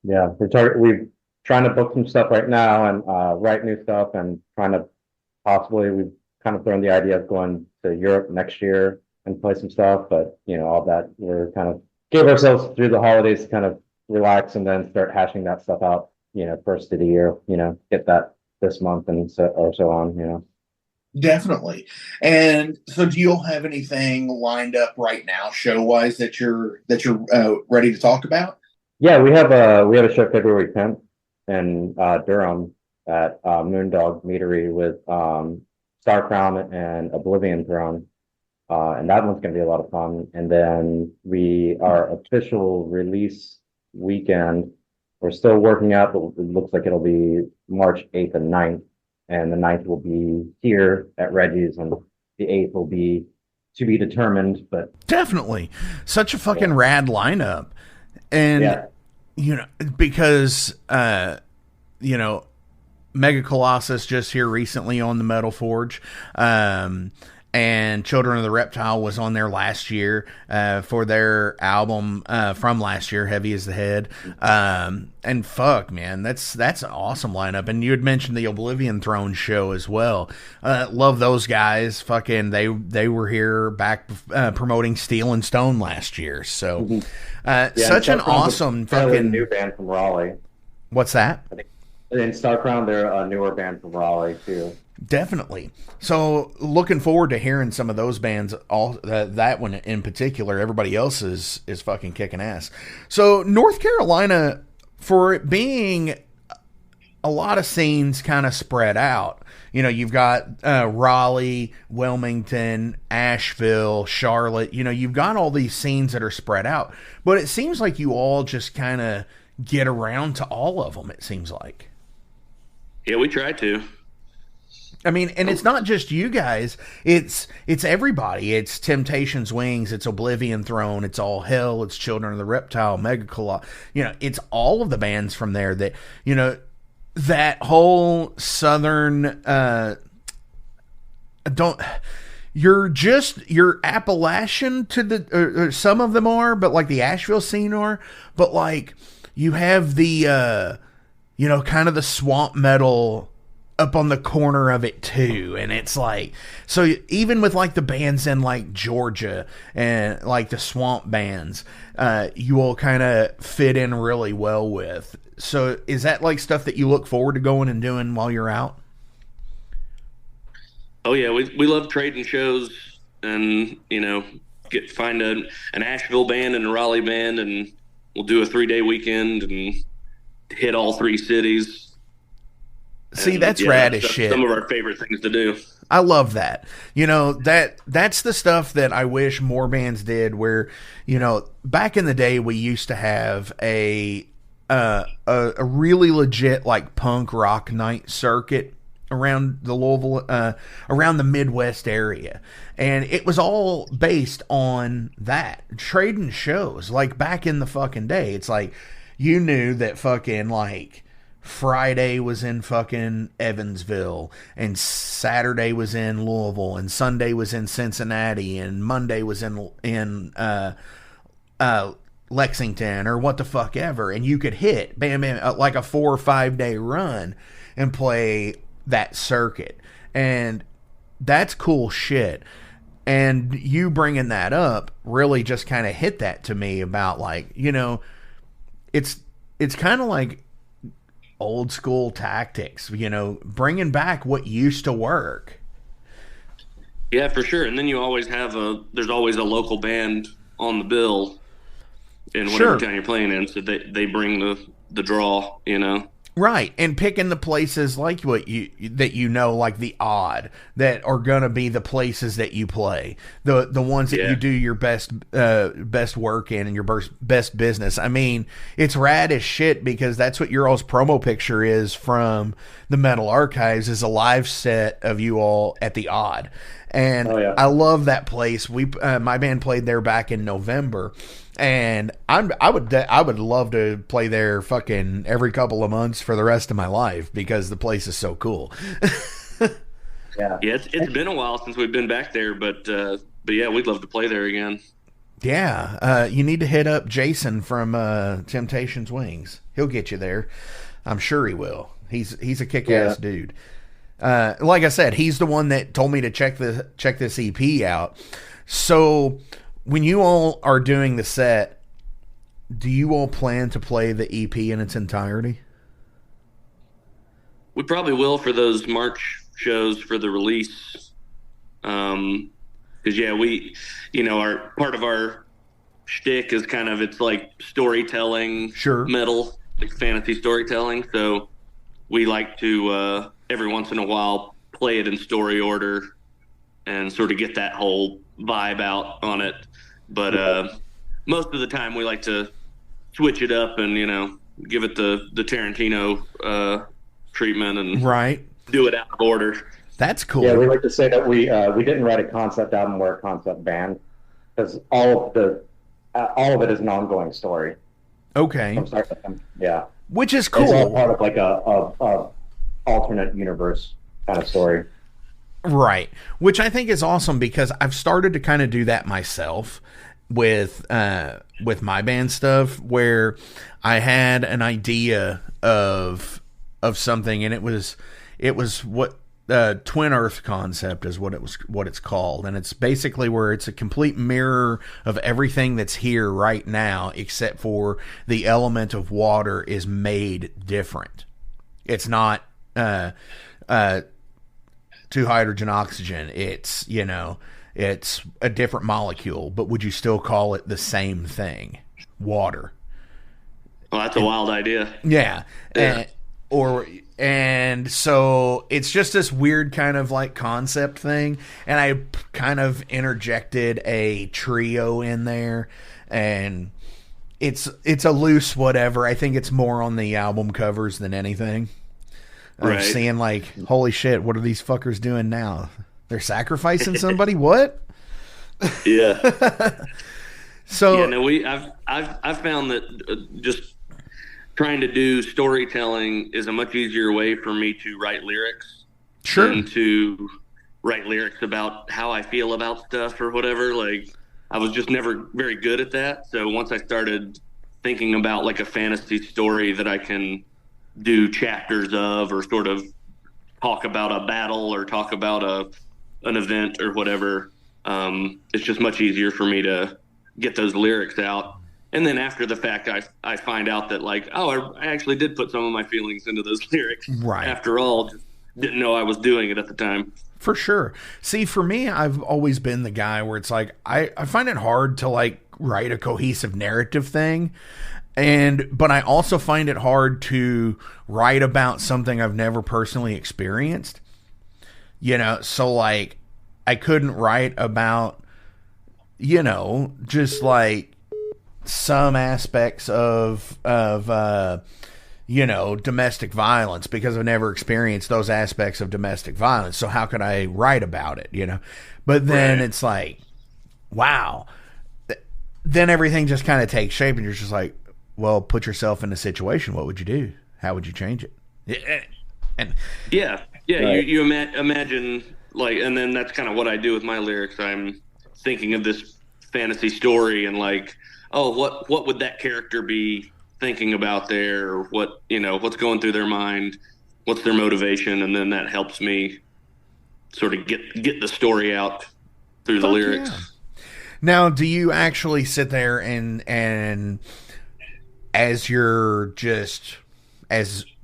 Yeah, we're trying to book some stuff right now and write new stuff, and trying to we've kind of thrown the idea of going to Europe next year and play some stuff, but all that we're kind of gave ourselves through the holidays to kind of relax and then start hashing that stuff out, first of the year, get that this month and so on. Definitely. And so, do you all have anything lined up right now, show wise, that you're ready to talk about? Yeah, we have a show February 10th in Durham at Moondog Meadery with Star Crown and Oblivion Throne. And that one's going to be a lot of fun. And then our official release weekend, we're still working out, but it looks like it'll be March 8th and 9th. And the 9th will be here at Reggie's, and the 8th will be to be determined. But definitely, such a fucking rad lineup. And you know, because you know, Mega Colossus just here recently on the Metal Forge, and Children of the Reptile was on there last year for their album from last year, Heavy as the Head. And fuck, man, that's an awesome lineup. And you had mentioned the Oblivion Throne show as well. Love those guys. Fucking, they were here back promoting Steel and Stone last year. So such an awesome fucking new band from Raleigh. What's that? And Starcrown, they're a newer band from Raleigh too. Definitely. So looking forward to hearing some of those bands. All that one in particular. Everybody else is fucking kicking ass. So North Carolina, for it being a lot of scenes kind of spread out. You know, you've got Raleigh, Wilmington, Asheville, Charlotte. You know, you've got all these scenes that are spread out. But it seems like you all just kind of get around to all of them, it seems like. Yeah, we try to. I mean, and it's not just you guys. It's everybody. It's Temptation's Wings. It's Oblivion Throne. It's All Hell. It's Children of the Reptile. Mega Colossus. You know, it's all of the bands from there that, you know, that whole southern, you're Appalachian to the, or some of them are, but like the Asheville scene are, but like you have the, you know, kind of the swamp metal up on the corner of it too. And it's like, so even with like the bands in like Georgia and like the swamp bands, you all kind of fit in really well with. So is that like stuff that you look forward to going and doing while you're out? Oh yeah, we love trading shows, and you know, find an Asheville band and a Raleigh band, and we'll do a 3-day weekend and hit all 3 cities. See, that's rad as shit. Some of our favorite things to do. I love that. You know, that's the stuff that I wish more bands did, where, you know, back in the day we used to have a really legit like punk rock night circuit around the Louisville, around the Midwest area. And it was all based on that. Trading shows. Like back in the fucking day, it's like you knew that fucking like Friday was in fucking Evansville, and Saturday was in Louisville, and Sunday was in Cincinnati, and Monday was in Lexington, or what the fuck ever, and you could hit bam like a 4 or 5 day run and play that circuit. And that's cool shit. And you bringing that up really just kind of hit that to me about like, you know, it's kind of like old school tactics, you know, bringing back what used to work. Yeah, for sure. And then you always have there's always a local band on the bill in whatever town you're playing in, so they bring the draw, you know. Right, and picking the places like what you know, like the odd, that are gonna be the places that you play, the ones that you do your best work in and your best business. I mean, it's rad as shit, because that's what your all's promo picture is from the Metal Archives, is a live set of you all at the odd, and I love that place. My band played there back in November. And I would love to play there fucking every couple of months for the rest of my life, because the place is so cool. Yeah, it's been a while since we've been back there, but yeah, we'd love to play there again. Yeah, you need to hit up Jason from Temptation's Wings. He'll get you there. I'm sure he will. He's a kick-ass dude. Like I said, he's the one that told me to check this EP out. So when you all are doing the set, do you all plan to play the EP in its entirety? We probably will for those March shows for the release. Because we, our part of our shtick is kind of, it's like storytelling, Sure. metal, like fantasy storytelling. So we like to every once in a while play it in story order and sort of get that whole vibe out on it. But most of the time we like to switch it up and give it the Tarantino treatment and Right. do it out of order. That's cool. Yeah, we like to say that we didn't write a concept album or a concept band, because all of it is an ongoing story. Okay. From start to finish. Yeah, Which is it's all cool. part of like a alternate universe kind of story. Right. Which I think is awesome, because I've started to kind of do that myself with my band stuff, where I had an idea of something, and it was what Twin Earth concept is what it's called, and it's basically where it's a complete mirror of everything that's here right now, except for the element of water is made different. It's not 2 hydrogen oxygen. It's it's a different molecule, but would you still call it the same thing? Water. Well, that's a wild idea. Yeah. Yeah. And so it's just this weird kind of like concept thing, and I kind of interjected a trio in there, and it's a loose whatever. I think it's more on the album covers than anything. I'm Right. seeing like, holy shit, what are these fuckers doing now? They're sacrificing somebody? What? Yeah. So Yeah, no, I've found that just trying to do storytelling is a much easier way for me to write lyrics sure. than to write lyrics about how I feel about stuff or whatever. Like, I was just never very good at that. So once I started thinking about like a fantasy story that I can do chapters of, or sort of talk about a battle or talk about an event or whatever, it's just much easier for me to get those lyrics out. And then after the fact, I find out that like, oh, I actually did put some of my feelings into those lyrics. Right. After all, just didn't know I was doing it at the time. For sure. See, for me, I've always been the guy where it's like, I find it hard to like write a cohesive narrative thing. But I also find it hard to write about something I've never personally experienced. So like, I couldn't write about, just like some aspects of domestic violence, because I've never experienced those aspects of domestic violence. So how could I write about it, But then Right. it's like, wow. Then everything just kind of takes shape, and you're just like, well, put yourself in a situation. What would you do? How would you change it? And Yeah. Right. You imagine, like, and then that's kind of what I do with my lyrics. I'm thinking of this fantasy story and like, oh, what would that character be thinking about there? Or what, what's going through their mind? What's their motivation? And then that helps me sort of get the story out through the Fuck lyrics. yeah. Now, do you actually sit there and as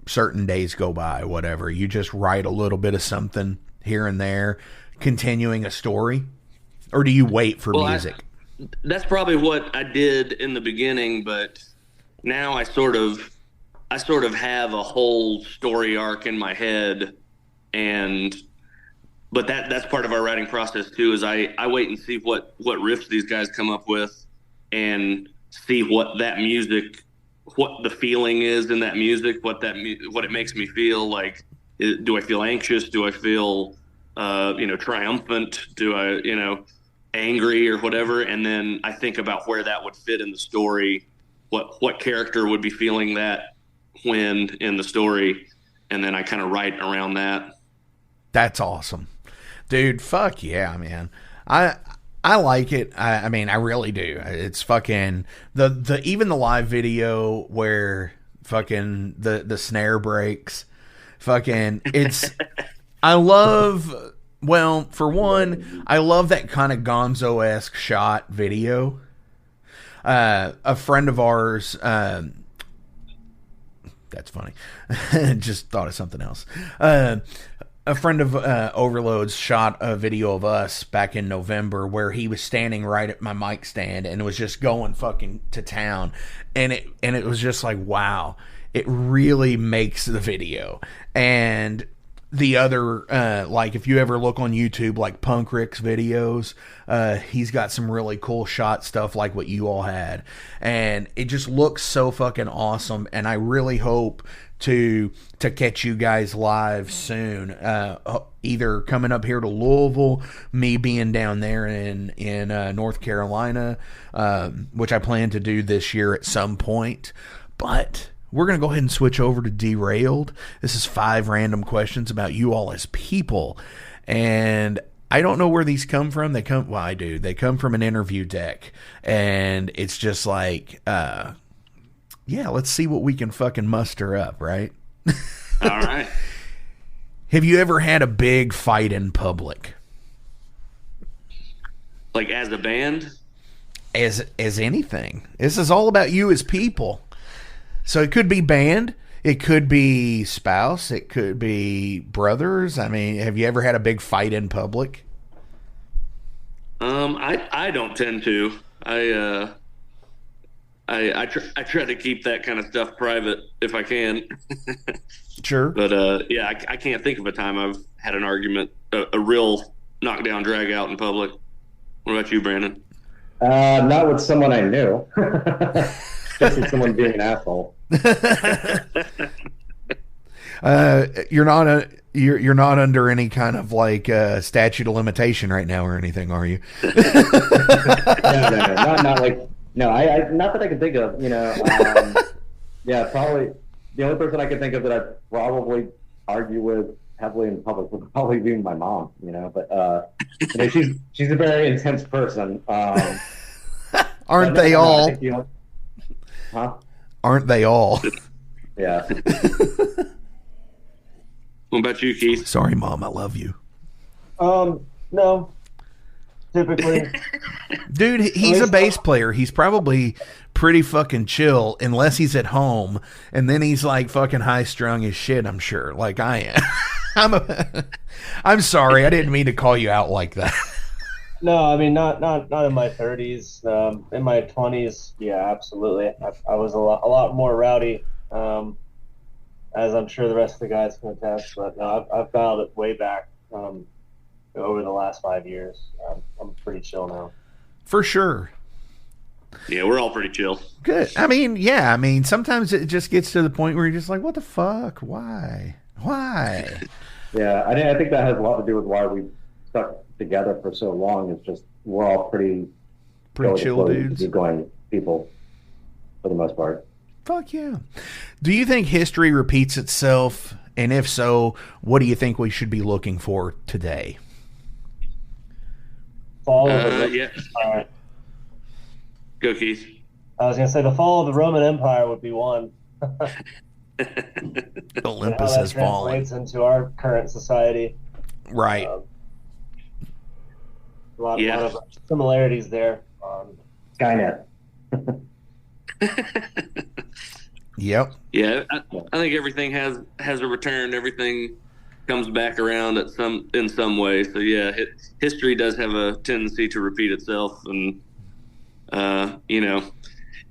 certain days go by, whatever, you just write a little bit of something here and there, continuing a story? Or do you wait for music? That's probably what I did in the beginning, but now I sort of have a whole story arc in my head, but that's part of our writing process too, is I wait and see what riffs these guys come up with, and see what that music, what the feeling is in that music, what it makes me feel like. Do I feel anxious? Do I feel triumphant? Do I angry or whatever? And then I think about where that would fit in the story, what character would be feeling that when in the story, and then I kind of write around that. That's awesome. Dude, fuck yeah, man. I like it. I mean, I really do. It's fucking the even the live video where fucking the snare breaks. Fucking it's I love, well, for one, I love that kind of Gonzo-esque shot video. A friend of ours, that's funny. Just thought of something else. A a friend of Overload's shot a video of us back in November where he was standing right at my mic stand and was just going fucking to town, and it was just like, wow, it really makes the video. And the other, like, if you ever look on YouTube, like Punk Rick's videos, he's got some really cool shot stuff like what you all had, and it just looks so fucking awesome. And I really hope to catch you guys live soon, either coming up here to Louisville, me being down there in North Carolina, which I plan to do this year at some point. But we're going to go ahead and switch over to Derailed. This is 5 random questions about you all as people. And I don't know where these come from. Well, I do. They come from an interview deck. And it's just like, yeah, let's see what we can fucking muster up, right? All right. Have you ever had a big fight in public? Like as a band? As anything. This is all about you as people. So it could be band, it could be spouse, it could be brothers. I mean, have you ever had a big fight in public? I don't tend to. I try to keep that kind of stuff private if I can. Sure. But yeah, I can't think of a time I've had an argument, a real knockdown drag out in public. What about you, Brandon? Not with someone I knew. Just with someone being an asshole. You're not under any kind of like statute of limitation right now or anything, are you? No, not like I not that I can think of. Yeah, probably the only person I can think of that I probably argue with heavily in public would probably be my mom. But she's a very intense person. Aren't they all? Huh? Aren't they all? Yeah. What about you, Keith? Sorry, Mom, I love you. No. Typically. Dude, he's a bass player. He's probably pretty fucking chill unless he's at home, and then he's like fucking high strung as shit, I'm sure. Like I am. I'm sorry, I didn't mean to call you out like that. No, I mean not in my 30s. In my 20s, yeah, absolutely. I was a lot more rowdy, as I'm sure the rest of the guys can attest. But no, I've dialed it way back over the last 5 years. I'm pretty chill now. For sure. Yeah, we're all pretty chill. Good. I mean, yeah. I mean, sometimes it just gets to the point where you're just like, what the fuck? Why? Yeah, I think that has a lot to do with why we stuck together for so long. It's just we're all pretty chill dudes, going people for the most part. Fuck yeah. Do you think history repeats itself? And if so, what do you think we should be looking for today? Fall of the yeah. Empire. Go, Keith. I was gonna say the fall of the Roman Empire would be one. Olympus has fallen into our current society. Right. A lot of similarities there. Skynet. Yep. Yeah, I think everything has a return. Everything comes back around in some way. So yeah, history does have a tendency to repeat itself, and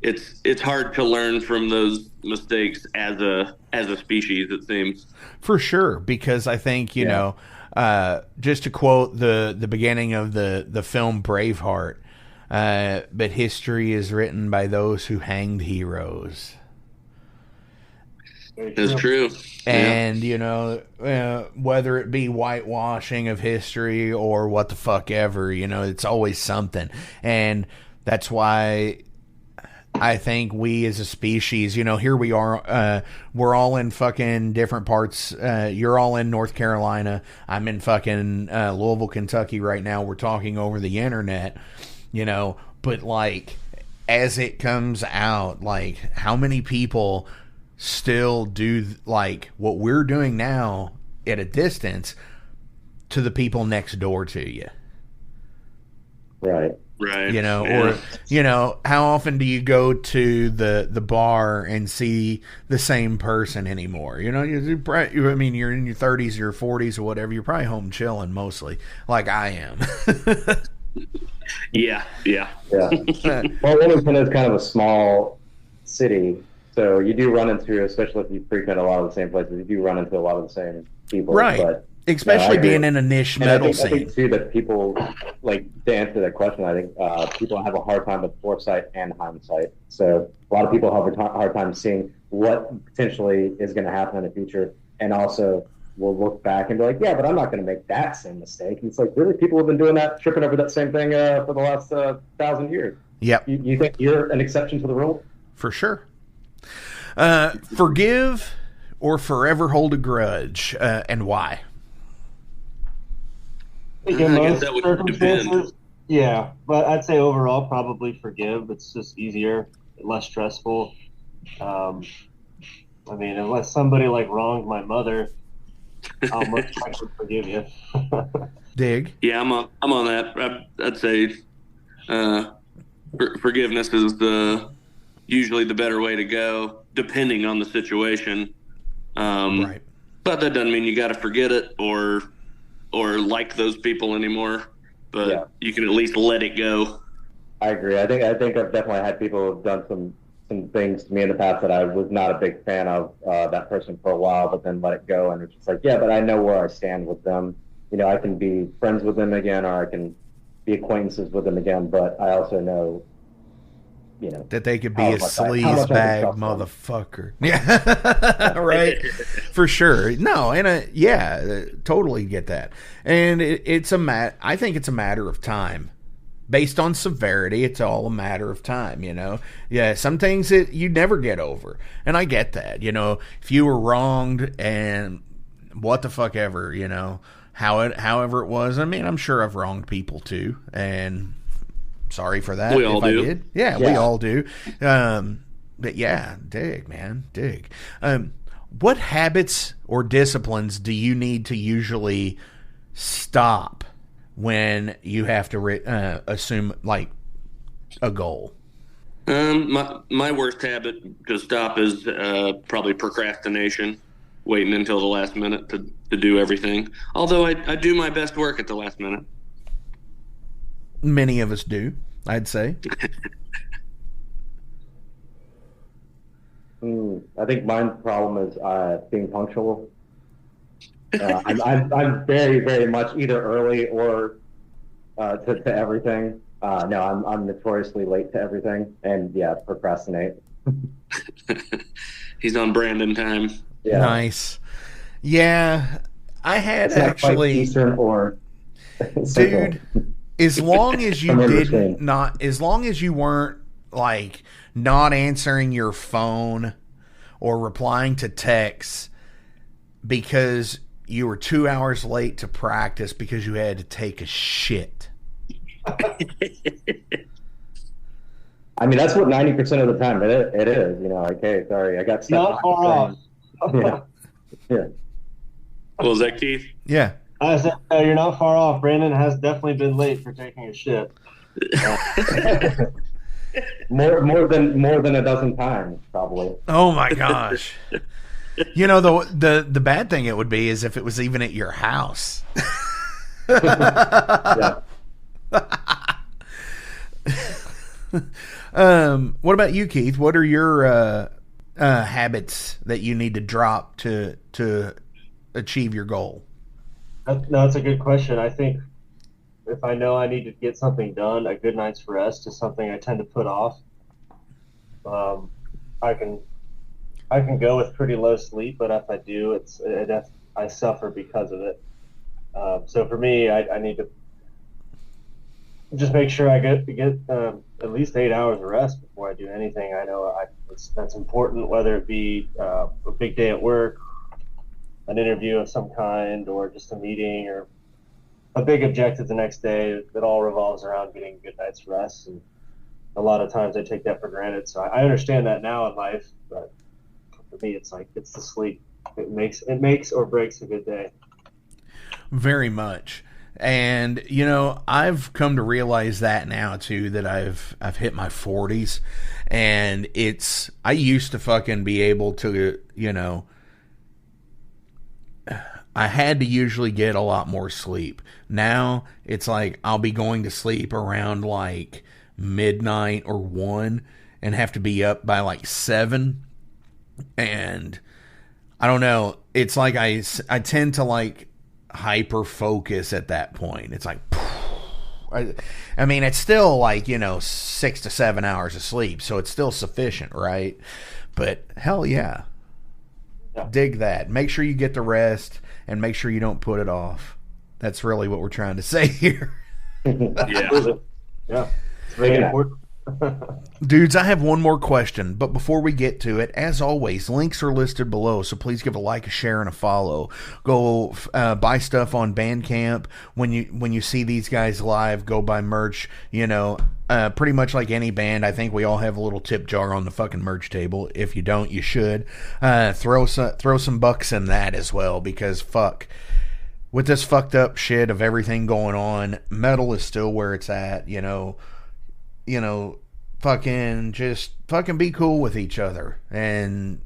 it's hard to learn from those mistakes as a species. It seems. For sure, because I think you know. Just to quote the beginning of the film Braveheart, but history is written by those who hanged heroes. That's true. And, whether it be whitewashing of history or what the fuck ever, it's always something. And that's why I think we as a species, here we are, we're all in fucking different parts. You're all in North Carolina. I'm in fucking Louisville, Kentucky right now. We're talking over the internet, but like, as it comes out, like, how many people still do like what we're doing now at a distance to the people next door to you? Right. Right. You know, Yeah. or, you know, how often do you go to the bar and see the same person anymore? You know, I mean, you're in your 30s, your 40s, or whatever. You're probably home chilling mostly, like I am. Yeah. Yeah. Well, Wilmington is kind of a small city, so you do run into, especially if you frequent a lot of the same places, you do run into a lot of the same people. Right. But especially being in a niche metal I scene. think too that people, like, to answer that question, I think people have a hard time with foresight and hindsight. So a lot of people have a hard time seeing what potentially is going to happen in the future, and also will look back and be like, yeah, but I'm not going to make that same mistake. And it's like, really, people have been doing that, tripping over that same thing for the last 1,000 years. Yep. You think you're an exception to the rule? For sure. Forgive or forever hold a grudge, and why? I think in I guess most that would circumstances, depend. yeah, but I'd say overall probably forgive. It's just easier, less stressful. I mean, unless somebody like wronged my mother, I'll most likely forgive you. Dig. Yeah, I'm on that. I'd say forgiveness is usually the better way to go, depending on the situation. Right. But that doesn't mean you got to forget it or like those people anymore. But you can at least let it go. I agree. I think I've definitely had people who have done some things to me in the past that I was not a big fan of that person for a while, but then let it go, and it's just like, yeah, but I know where I stand with them. You know, I can be friends with them again, or I can be acquaintances with them again, but I also know, you know, that they could be how a much I can sleazebag trust them. motherfucker. Yeah, right. For sure. No, and totally get that. And I think it's a matter of time. Based on severity, it's all a matter of time, you know. Yeah, some things that you never get over, and I get that. You know, if you were wronged and what the fuck ever, you know, however it was. I mean, I'm sure I've wronged people too, and sorry for that. We all do. I did. Yeah, we all do. But yeah, dig, man, dig. What habits or disciplines do you need to usually stop when you have to assume like a goal? My worst habit to stop is probably procrastination, waiting until the last minute to do everything. Although I do my best work at the last minute. Many of us do, I'd say. I think my problem is being punctual. I'm very, very much either early or to everything. No, I'm notoriously late to everything, and procrastinate. He's on Brandon time. Yeah. Nice. Yeah, I had It's not quite actually Eastern or dude. As long as you Understand. as long as you weren't like not answering your phone or replying to texts because you were 2 hours late to practice because you had to take a shit. I mean, that's what 90% of the time it is. You know, like, hey, sorry, I got stuck. Not far off. Yeah. Well, is that Keith? Yeah. I said, you're not far off. Brandon has definitely been late for taking a shit. more than a dozen times, probably. Oh my gosh. You know, the bad thing it would be is if it was even at your house. Yeah. What about you, Keith? What are your habits that you need to drop to achieve your goal? No, that's a good question. I think if I know I need to get something done, a good night's rest is something I tend to put off. I can go with pretty low sleep, but if I do, I suffer because of it. So for me, I need to just make sure I get at least 8 hours of rest before I do anything. I know that's important, whether it be a big day at work, an interview of some kind, or just a meeting, or a big objective the next day. That all revolves around getting a good night's rest. And a lot of times I take that for granted. So I understand that now in life, but for me, it's the sleep. It makes or breaks a good day. Very much. And you know, I've come to realize that now too, that I've hit my 40s, and I used to fucking be able to, you know, I had to usually get a lot more sleep. Now it's like I'll be going to sleep around like midnight or 1 and have to be up by like 7. And I don't know, it's like I tend to like hyper focus at that point. It's like, I mean, it's still like, you know, 6 to 7 hours of sleep, so it's still sufficient, right? But hell yeah. Dig that. Make sure you get the rest and make sure you don't put it off. That's really what we're trying to say here. Yeah. Yeah. It's very important. Dudes, I have one more question, but before we get to it, as always, links are listed below, so please give a like, a share, and a follow. Go buy stuff on Bandcamp. When you see these guys live, go buy merch. You know, pretty much like any band, I think we all have a little tip jar on the fucking merch table. If you don't, you should. Throw some bucks in that as well, because fuck. With this fucked up shit of everything going on, metal is still where it's at, you know, fucking be cool with each other and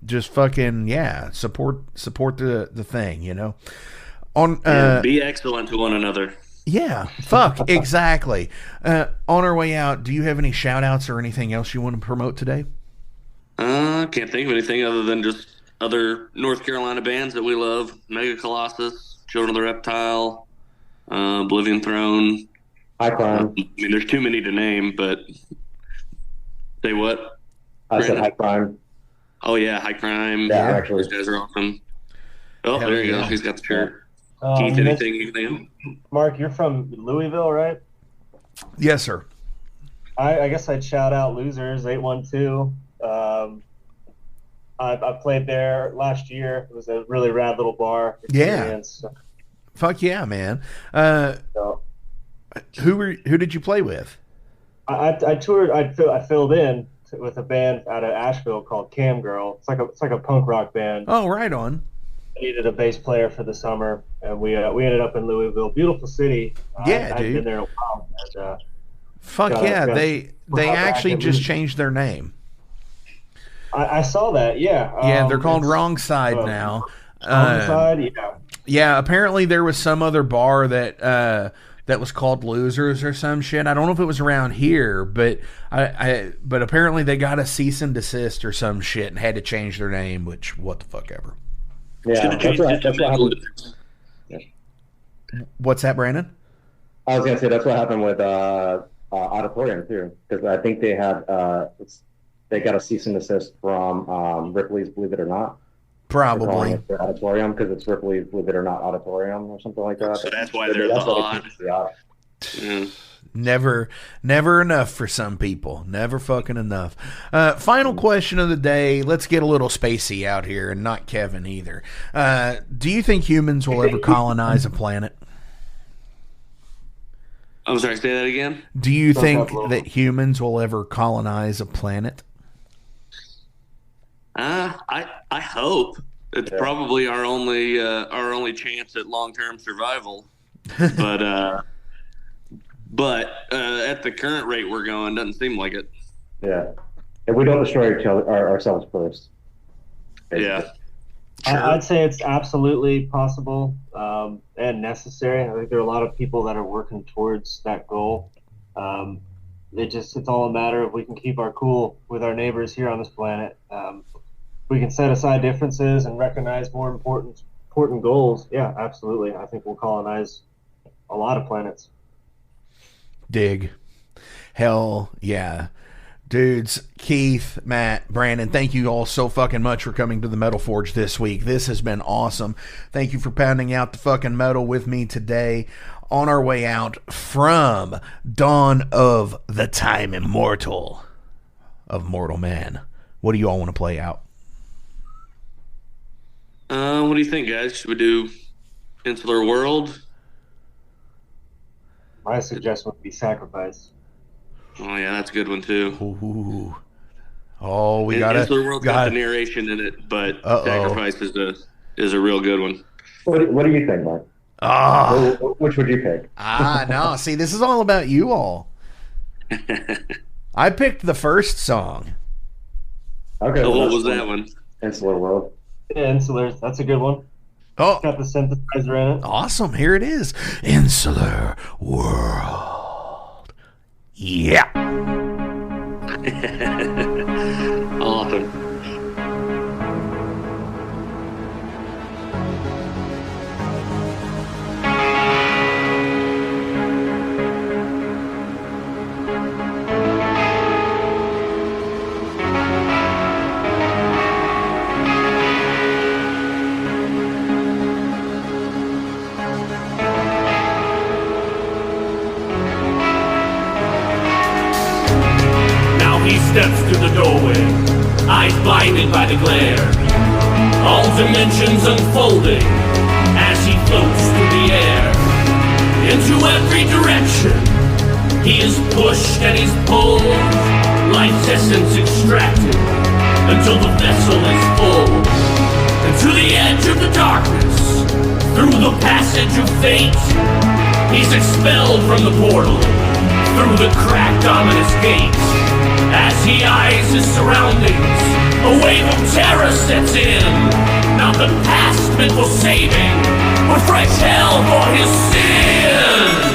just fucking, yeah, support the thing, you know. Be excellent to one another. Yeah, fuck, exactly. On our way out, do you have any shout outs or anything else you want to promote today? Can't think of anything other than just other North Carolina bands that we love. Mega Colossus, Children of the Reptile, Oblivion Throne. High Crime. I mean, there's too many to name, but say what? I said High Crime. Oh yeah, High Crime. Yeah, actually. Those guys are awesome. Oh, Hell there you yeah. go. He's got the shirt. Keith, anything you think? Mark, you're from Louisville, right? Yes, sir. I guess I'd shout out Losers 812. I played there last year. It was a really rad little bar experience. Yeah. Fuck yeah, man. So, Who did you play with? I toured. I filled in with a band out of Asheville called Cam Girl. It's like a punk rock band. Oh, right on. I needed a bass player for the summer, and we ended up in Louisville. Beautiful city. Yeah, I've dude. been there a while. And, Fuck yeah, they actually just changed their name. I saw that. Yeah. Yeah, they're called Wrong Side now. Wrong Side. Yeah. Yeah, apparently there was some other bar that was called Losers or some shit. I don't know if it was around here, but but apparently they got a cease and desist or some shit and had to change their name, which what the fuck ever. Yeah, that's what happened. What's that, Brandon? I was gonna say that's what happened with Auditorium too, because I think they had they got a cease and desist from Ripley's Believe It or Not. Probably. Their Auditorium, because it's Ripley's Believe It or Not Auditorium or something like that. So that's why they're the odd. Yeah. Never enough for some people. Never fucking enough. Final question of the day. Let's get a little spacey out here, and not Kevin either. Do you think humans will ever colonize a planet? I'm sorry, say that again? Do you think that humans will ever colonize a planet? I hope. It's probably our only chance at long-term survival. But at the current rate we're going, doesn't seem like it. Yeah, if we don't destroy ourselves first. Yeah. Sure. I'd say it's absolutely possible and necessary. I think there are a lot of people that are working towards that goal. It's all a matter of we can keep our cool with our neighbors here on this planet. We can set aside differences and recognize more important goals. Yeah, absolutely. I think we'll colonize a lot of planets. Dig. Hell yeah. Dudes, Keith, Matt, Brandon, thank you all so fucking much for coming to the Metal Forge this week. This has been awesome. Thank you for pounding out the fucking metal with me today. On our way out from Dawn of the Time Immortal of Mortal Man, what do you all want to play out? What do you think, guys? Should we do Insular World? My suggestion would be Sacrifice. Oh yeah, that's a good one too. Ooh. Oh, we got Insular World's got the narration in it, but Sacrifice is a real good one. What do you think, Mark? Which would you pick? No. See, this is all about you all. I picked the first song. Okay. So what was that one? Insular World. Yeah, Insular. That's a good one. Oh, Got the synthesizer in it. awesome. Here it is. Insular World. Yeah. Awesome. He steps through the doorway, eyes blinded by the glare. All dimensions unfolding as he floats through the air. Into every direction, he is pushed and he's pulled. Life's essence extracted until the vessel is full. And to the edge of the darkness, through the passage of fate, he's expelled from the portal, through the cracked ominous gates. As he eyes his surroundings, a wave of terror sets in. Not the past meant for saving, but fresh hell for his sin.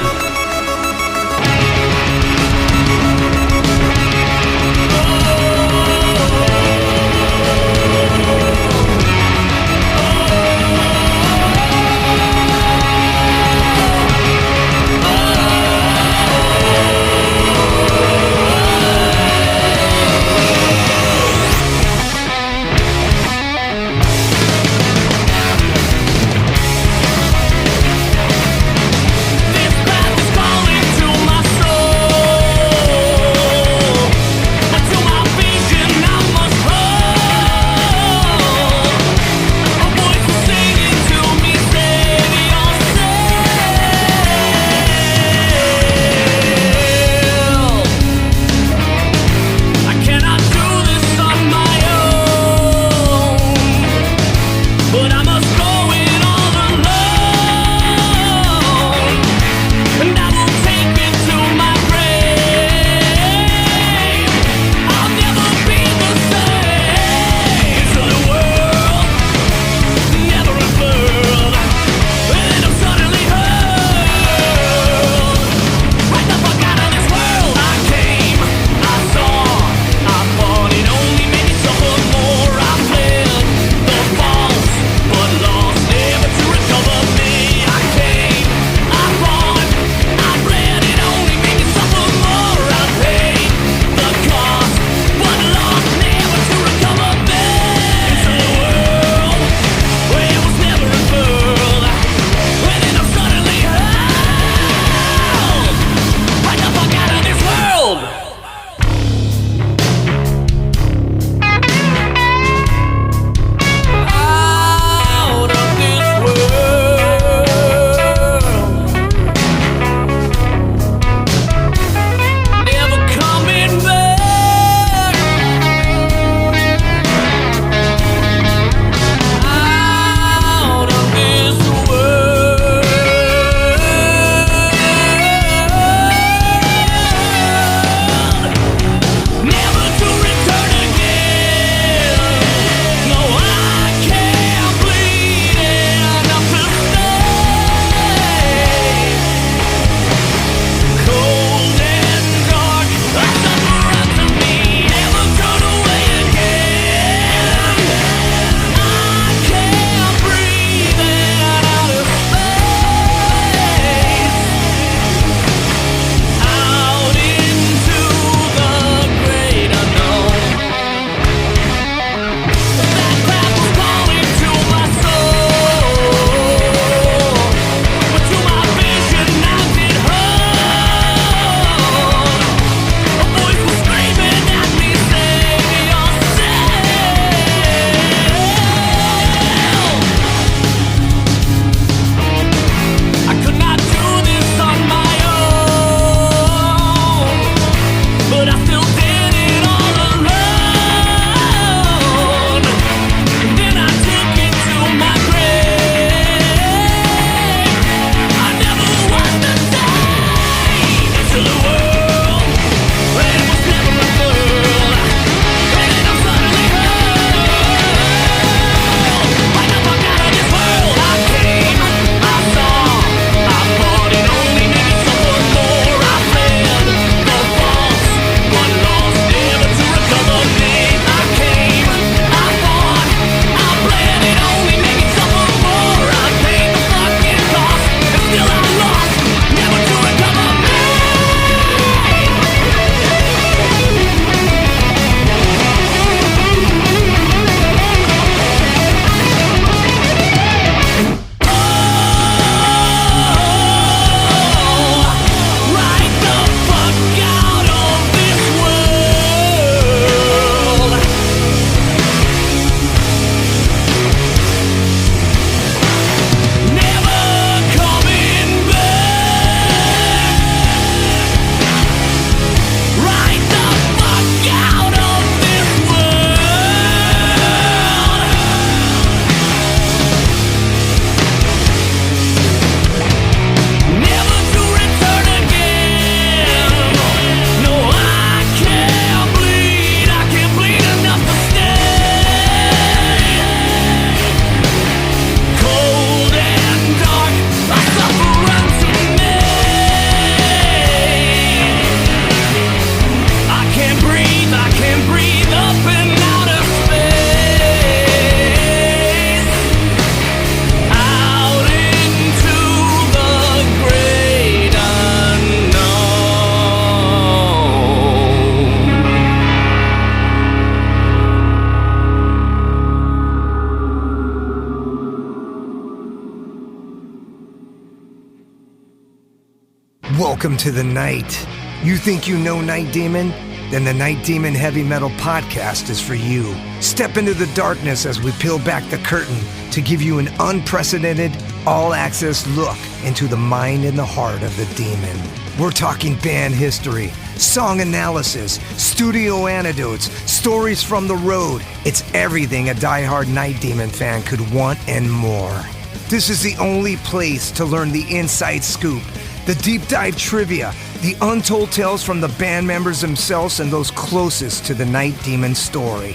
Welcome to the night. You think you know Night Demon? Then the Night Demon Heavy Metal Podcast is for you. Step into the darkness as we peel back the curtain to give you an unprecedented, all-access look into the mind and the heart of the demon. We're talking band history, song analysis, studio anecdotes, stories from the road. It's everything a diehard Night Demon fan could want and more. This is the only place to learn the inside scoop, the deep dive trivia, the untold tales from the band members themselves and those closest to the Night Demon story.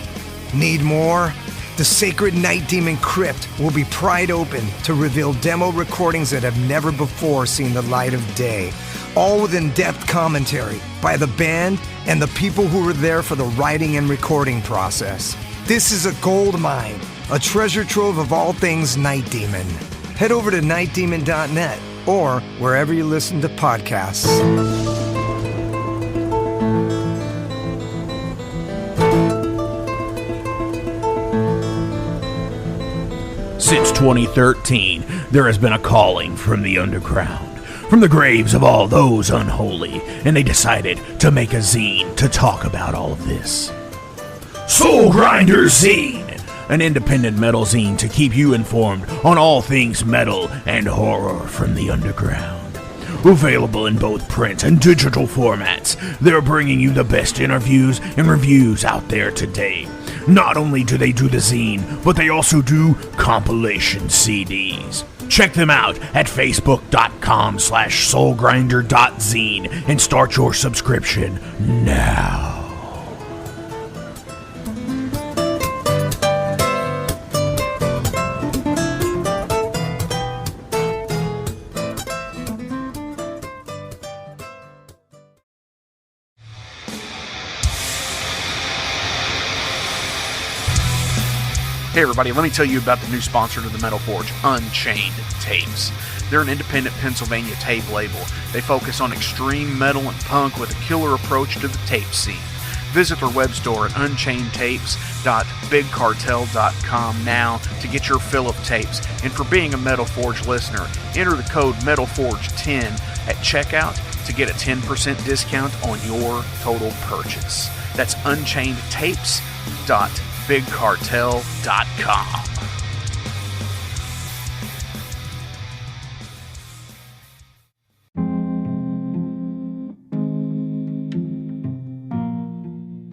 Need more? The Sacred Night Demon Crypt will be pried open to reveal demo recordings that have never before seen the light of day, all with in-depth commentary by the band and the people who were there for the writing and recording process. This is a gold mine, a treasure trove of all things Night Demon. Head over to nightdemon.net or wherever you listen to podcasts. Since 2013, there has been a calling from the underground, from the graves of all those unholy, and they decided to make a zine to talk about all of this. Soulgrinder Zine, an independent metal zine to keep you informed on all things metal and horror from the underground. Available in both print and digital formats, they're bringing you the best interviews and reviews out there today. Not only do they do the zine, but they also do compilation CDs. Check them out at facebook.com/soulgrinder.zine and start your subscription now. Hey everybody, let me tell you about the new sponsor to the Metal Forge, Unchained Tapes. They're an independent Pennsylvania tape label. They focus on extreme metal and punk with a killer approach to the tape scene. Visit their web store at unchainedtapes.bigcartel.com now to get your fill of tapes. And for being a Metal Forge listener, enter the code METALFORGE10 at checkout to get a 10% discount on your total purchase. That's unchainedtapes.bigcartel.com.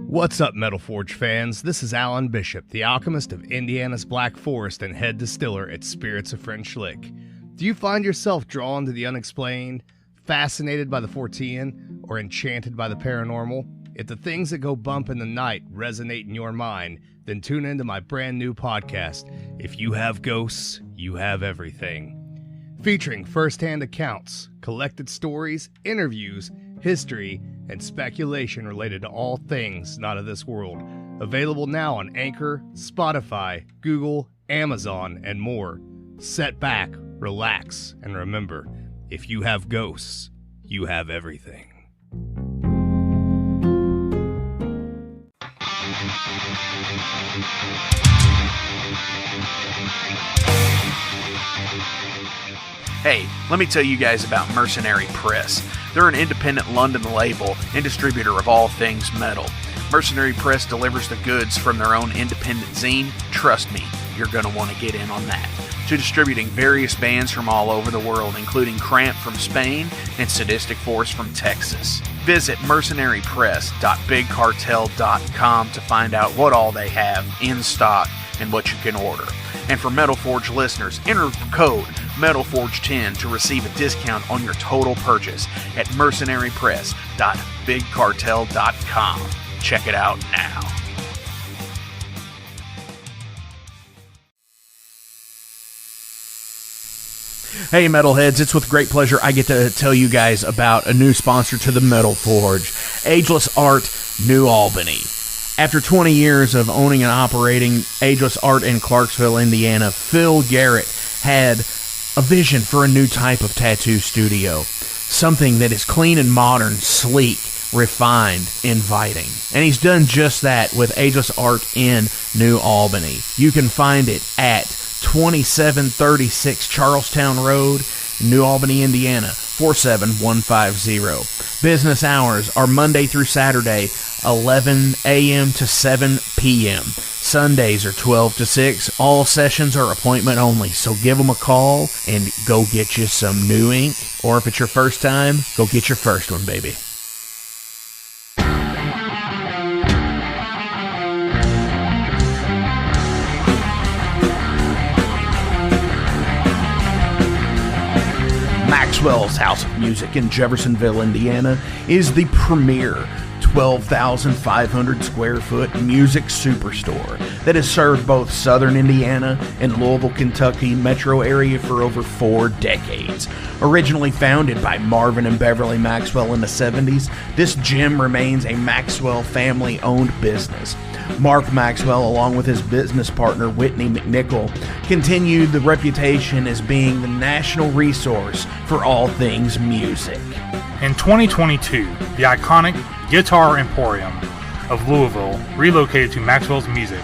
What's up, Metal Forge fans? This is Alan Bishop, the alchemist of Indiana's Black Forest and head distiller at Spirits of French Lick. Do you find yourself drawn to the unexplained, fascinated by the Fortean, or enchanted by the paranormal? If the things that go bump in the night resonate in your mind, then tune into my brand new podcast, If You Have Ghosts, You Have Everything. Featuring first-hand accounts, collected stories, interviews, history, and speculation related to all things not of this world. Available now on Anchor, Spotify, Google, Amazon, and more. Set back, relax, and remember, if you have ghosts, you have everything. Hey, let me tell you guys about Mercenary Press. They're an independent London label and distributor of all things metal. Mercenary Press delivers the goods from their own independent zine. Trust me, you're going to want to get in on that. To distributing various bands from all over the world, including Cramp from Spain and Sadistic Force from Texas. Visit mercenarypress.bigcartel.com to find out what all they have in stock and what you can order. And for Metal Forge listeners, enter the code METALFORGE10 to receive a discount on your total purchase at mercenarypress.bigcartel.com. Check it out now. Hey Metalheads, it's with great pleasure I get to tell you guys about a new sponsor to the Metal Forge, Ageless Art, New Albany. After 20 years of owning and operating Ageless Art in Clarksville, Indiana, Phil Garrett had a vision for a new type of tattoo studio. Something that is clean and modern, sleek, refined, inviting. And he's done just that with Ageless Art in New Albany. You can find it at 2736 Charlestown Road, New Albany, Indiana. 47150. Business hours are Monday through Saturday, 11 a.m. to 7 p.m. Sundays are 12 to 6. All sessions are appointment only, so give them a call and go get you some new ink. Or if it's your first time, go get your first one, baby. Maxwell's House of Music in Jeffersonville, Indiana is the premier 12,500 square foot music superstore that has served both southern Indiana and Louisville, Kentucky metro area for over 4 decades. Originally founded by Marvin and Beverly Maxwell in the 70s, this gym remains a Maxwell family-owned business. Mark Maxwell, along with his business partner Whitney McNichol, continued the reputation as being the national resource for all things music. In 2022, the iconic Guitar Emporium of Louisville relocated to Maxwell's Music,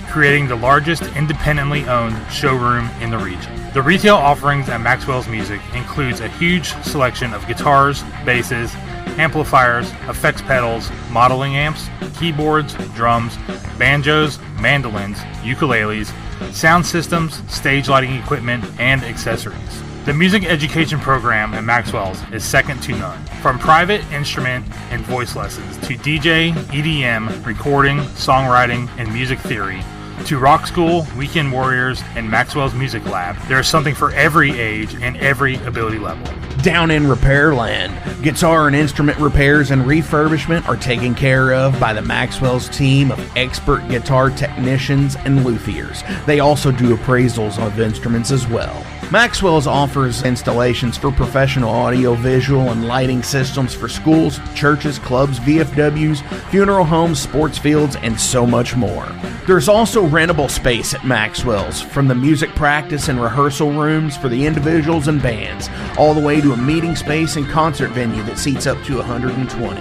creating the largest independently owned showroom in the region. The retail offerings at Maxwell's Music includes a huge selection of guitars, basses, amplifiers, effects pedals, modeling amps, keyboards, drums, banjos, mandolins, ukuleles, sound systems, stage lighting equipment, and accessories. The music education program at Maxwell's is second to none. From private instrument and voice lessons to DJ, EDM, recording, songwriting, and music theory, to rock school, weekend warriors, and Maxwell's Music Lab, there is something for every age and every ability level. Down in Repairland, guitar and instrument repairs and refurbishment are taken care of by the Maxwell's team of expert guitar technicians and luthiers. They also do appraisals of instruments as well. Maxwell's offers installations for professional audio, visual, and lighting systems for schools, churches, clubs, VFWs, funeral homes, sports fields, and so much more. There's also rentable space at Maxwell's, from the music practice and rehearsal rooms for the individuals and bands, all the way to a meeting space and concert venue that seats up to 120.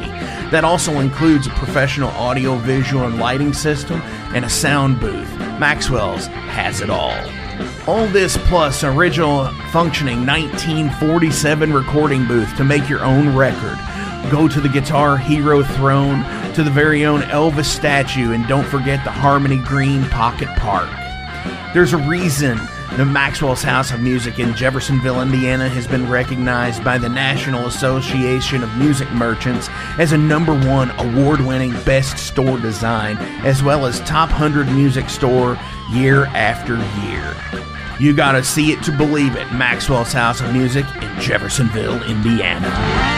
That also includes a professional audio, visual, and lighting system and a sound booth. Maxwell's has it all. All this plus original functioning 1947 recording booth to make your own record. Go to the Guitar Hero throne, to the very own Elvis statue, and don't forget the Harmony Green Pocket Park. There's a reason the Maxwell's House of Music in Jeffersonville, Indiana has been recognized by the National Association of Music Merchants as a #1 award-winning best store design, as well as top 100 music store year after year. You gotta see it to believe it. Maxwell's House of Music in Jeffersonville, Indiana.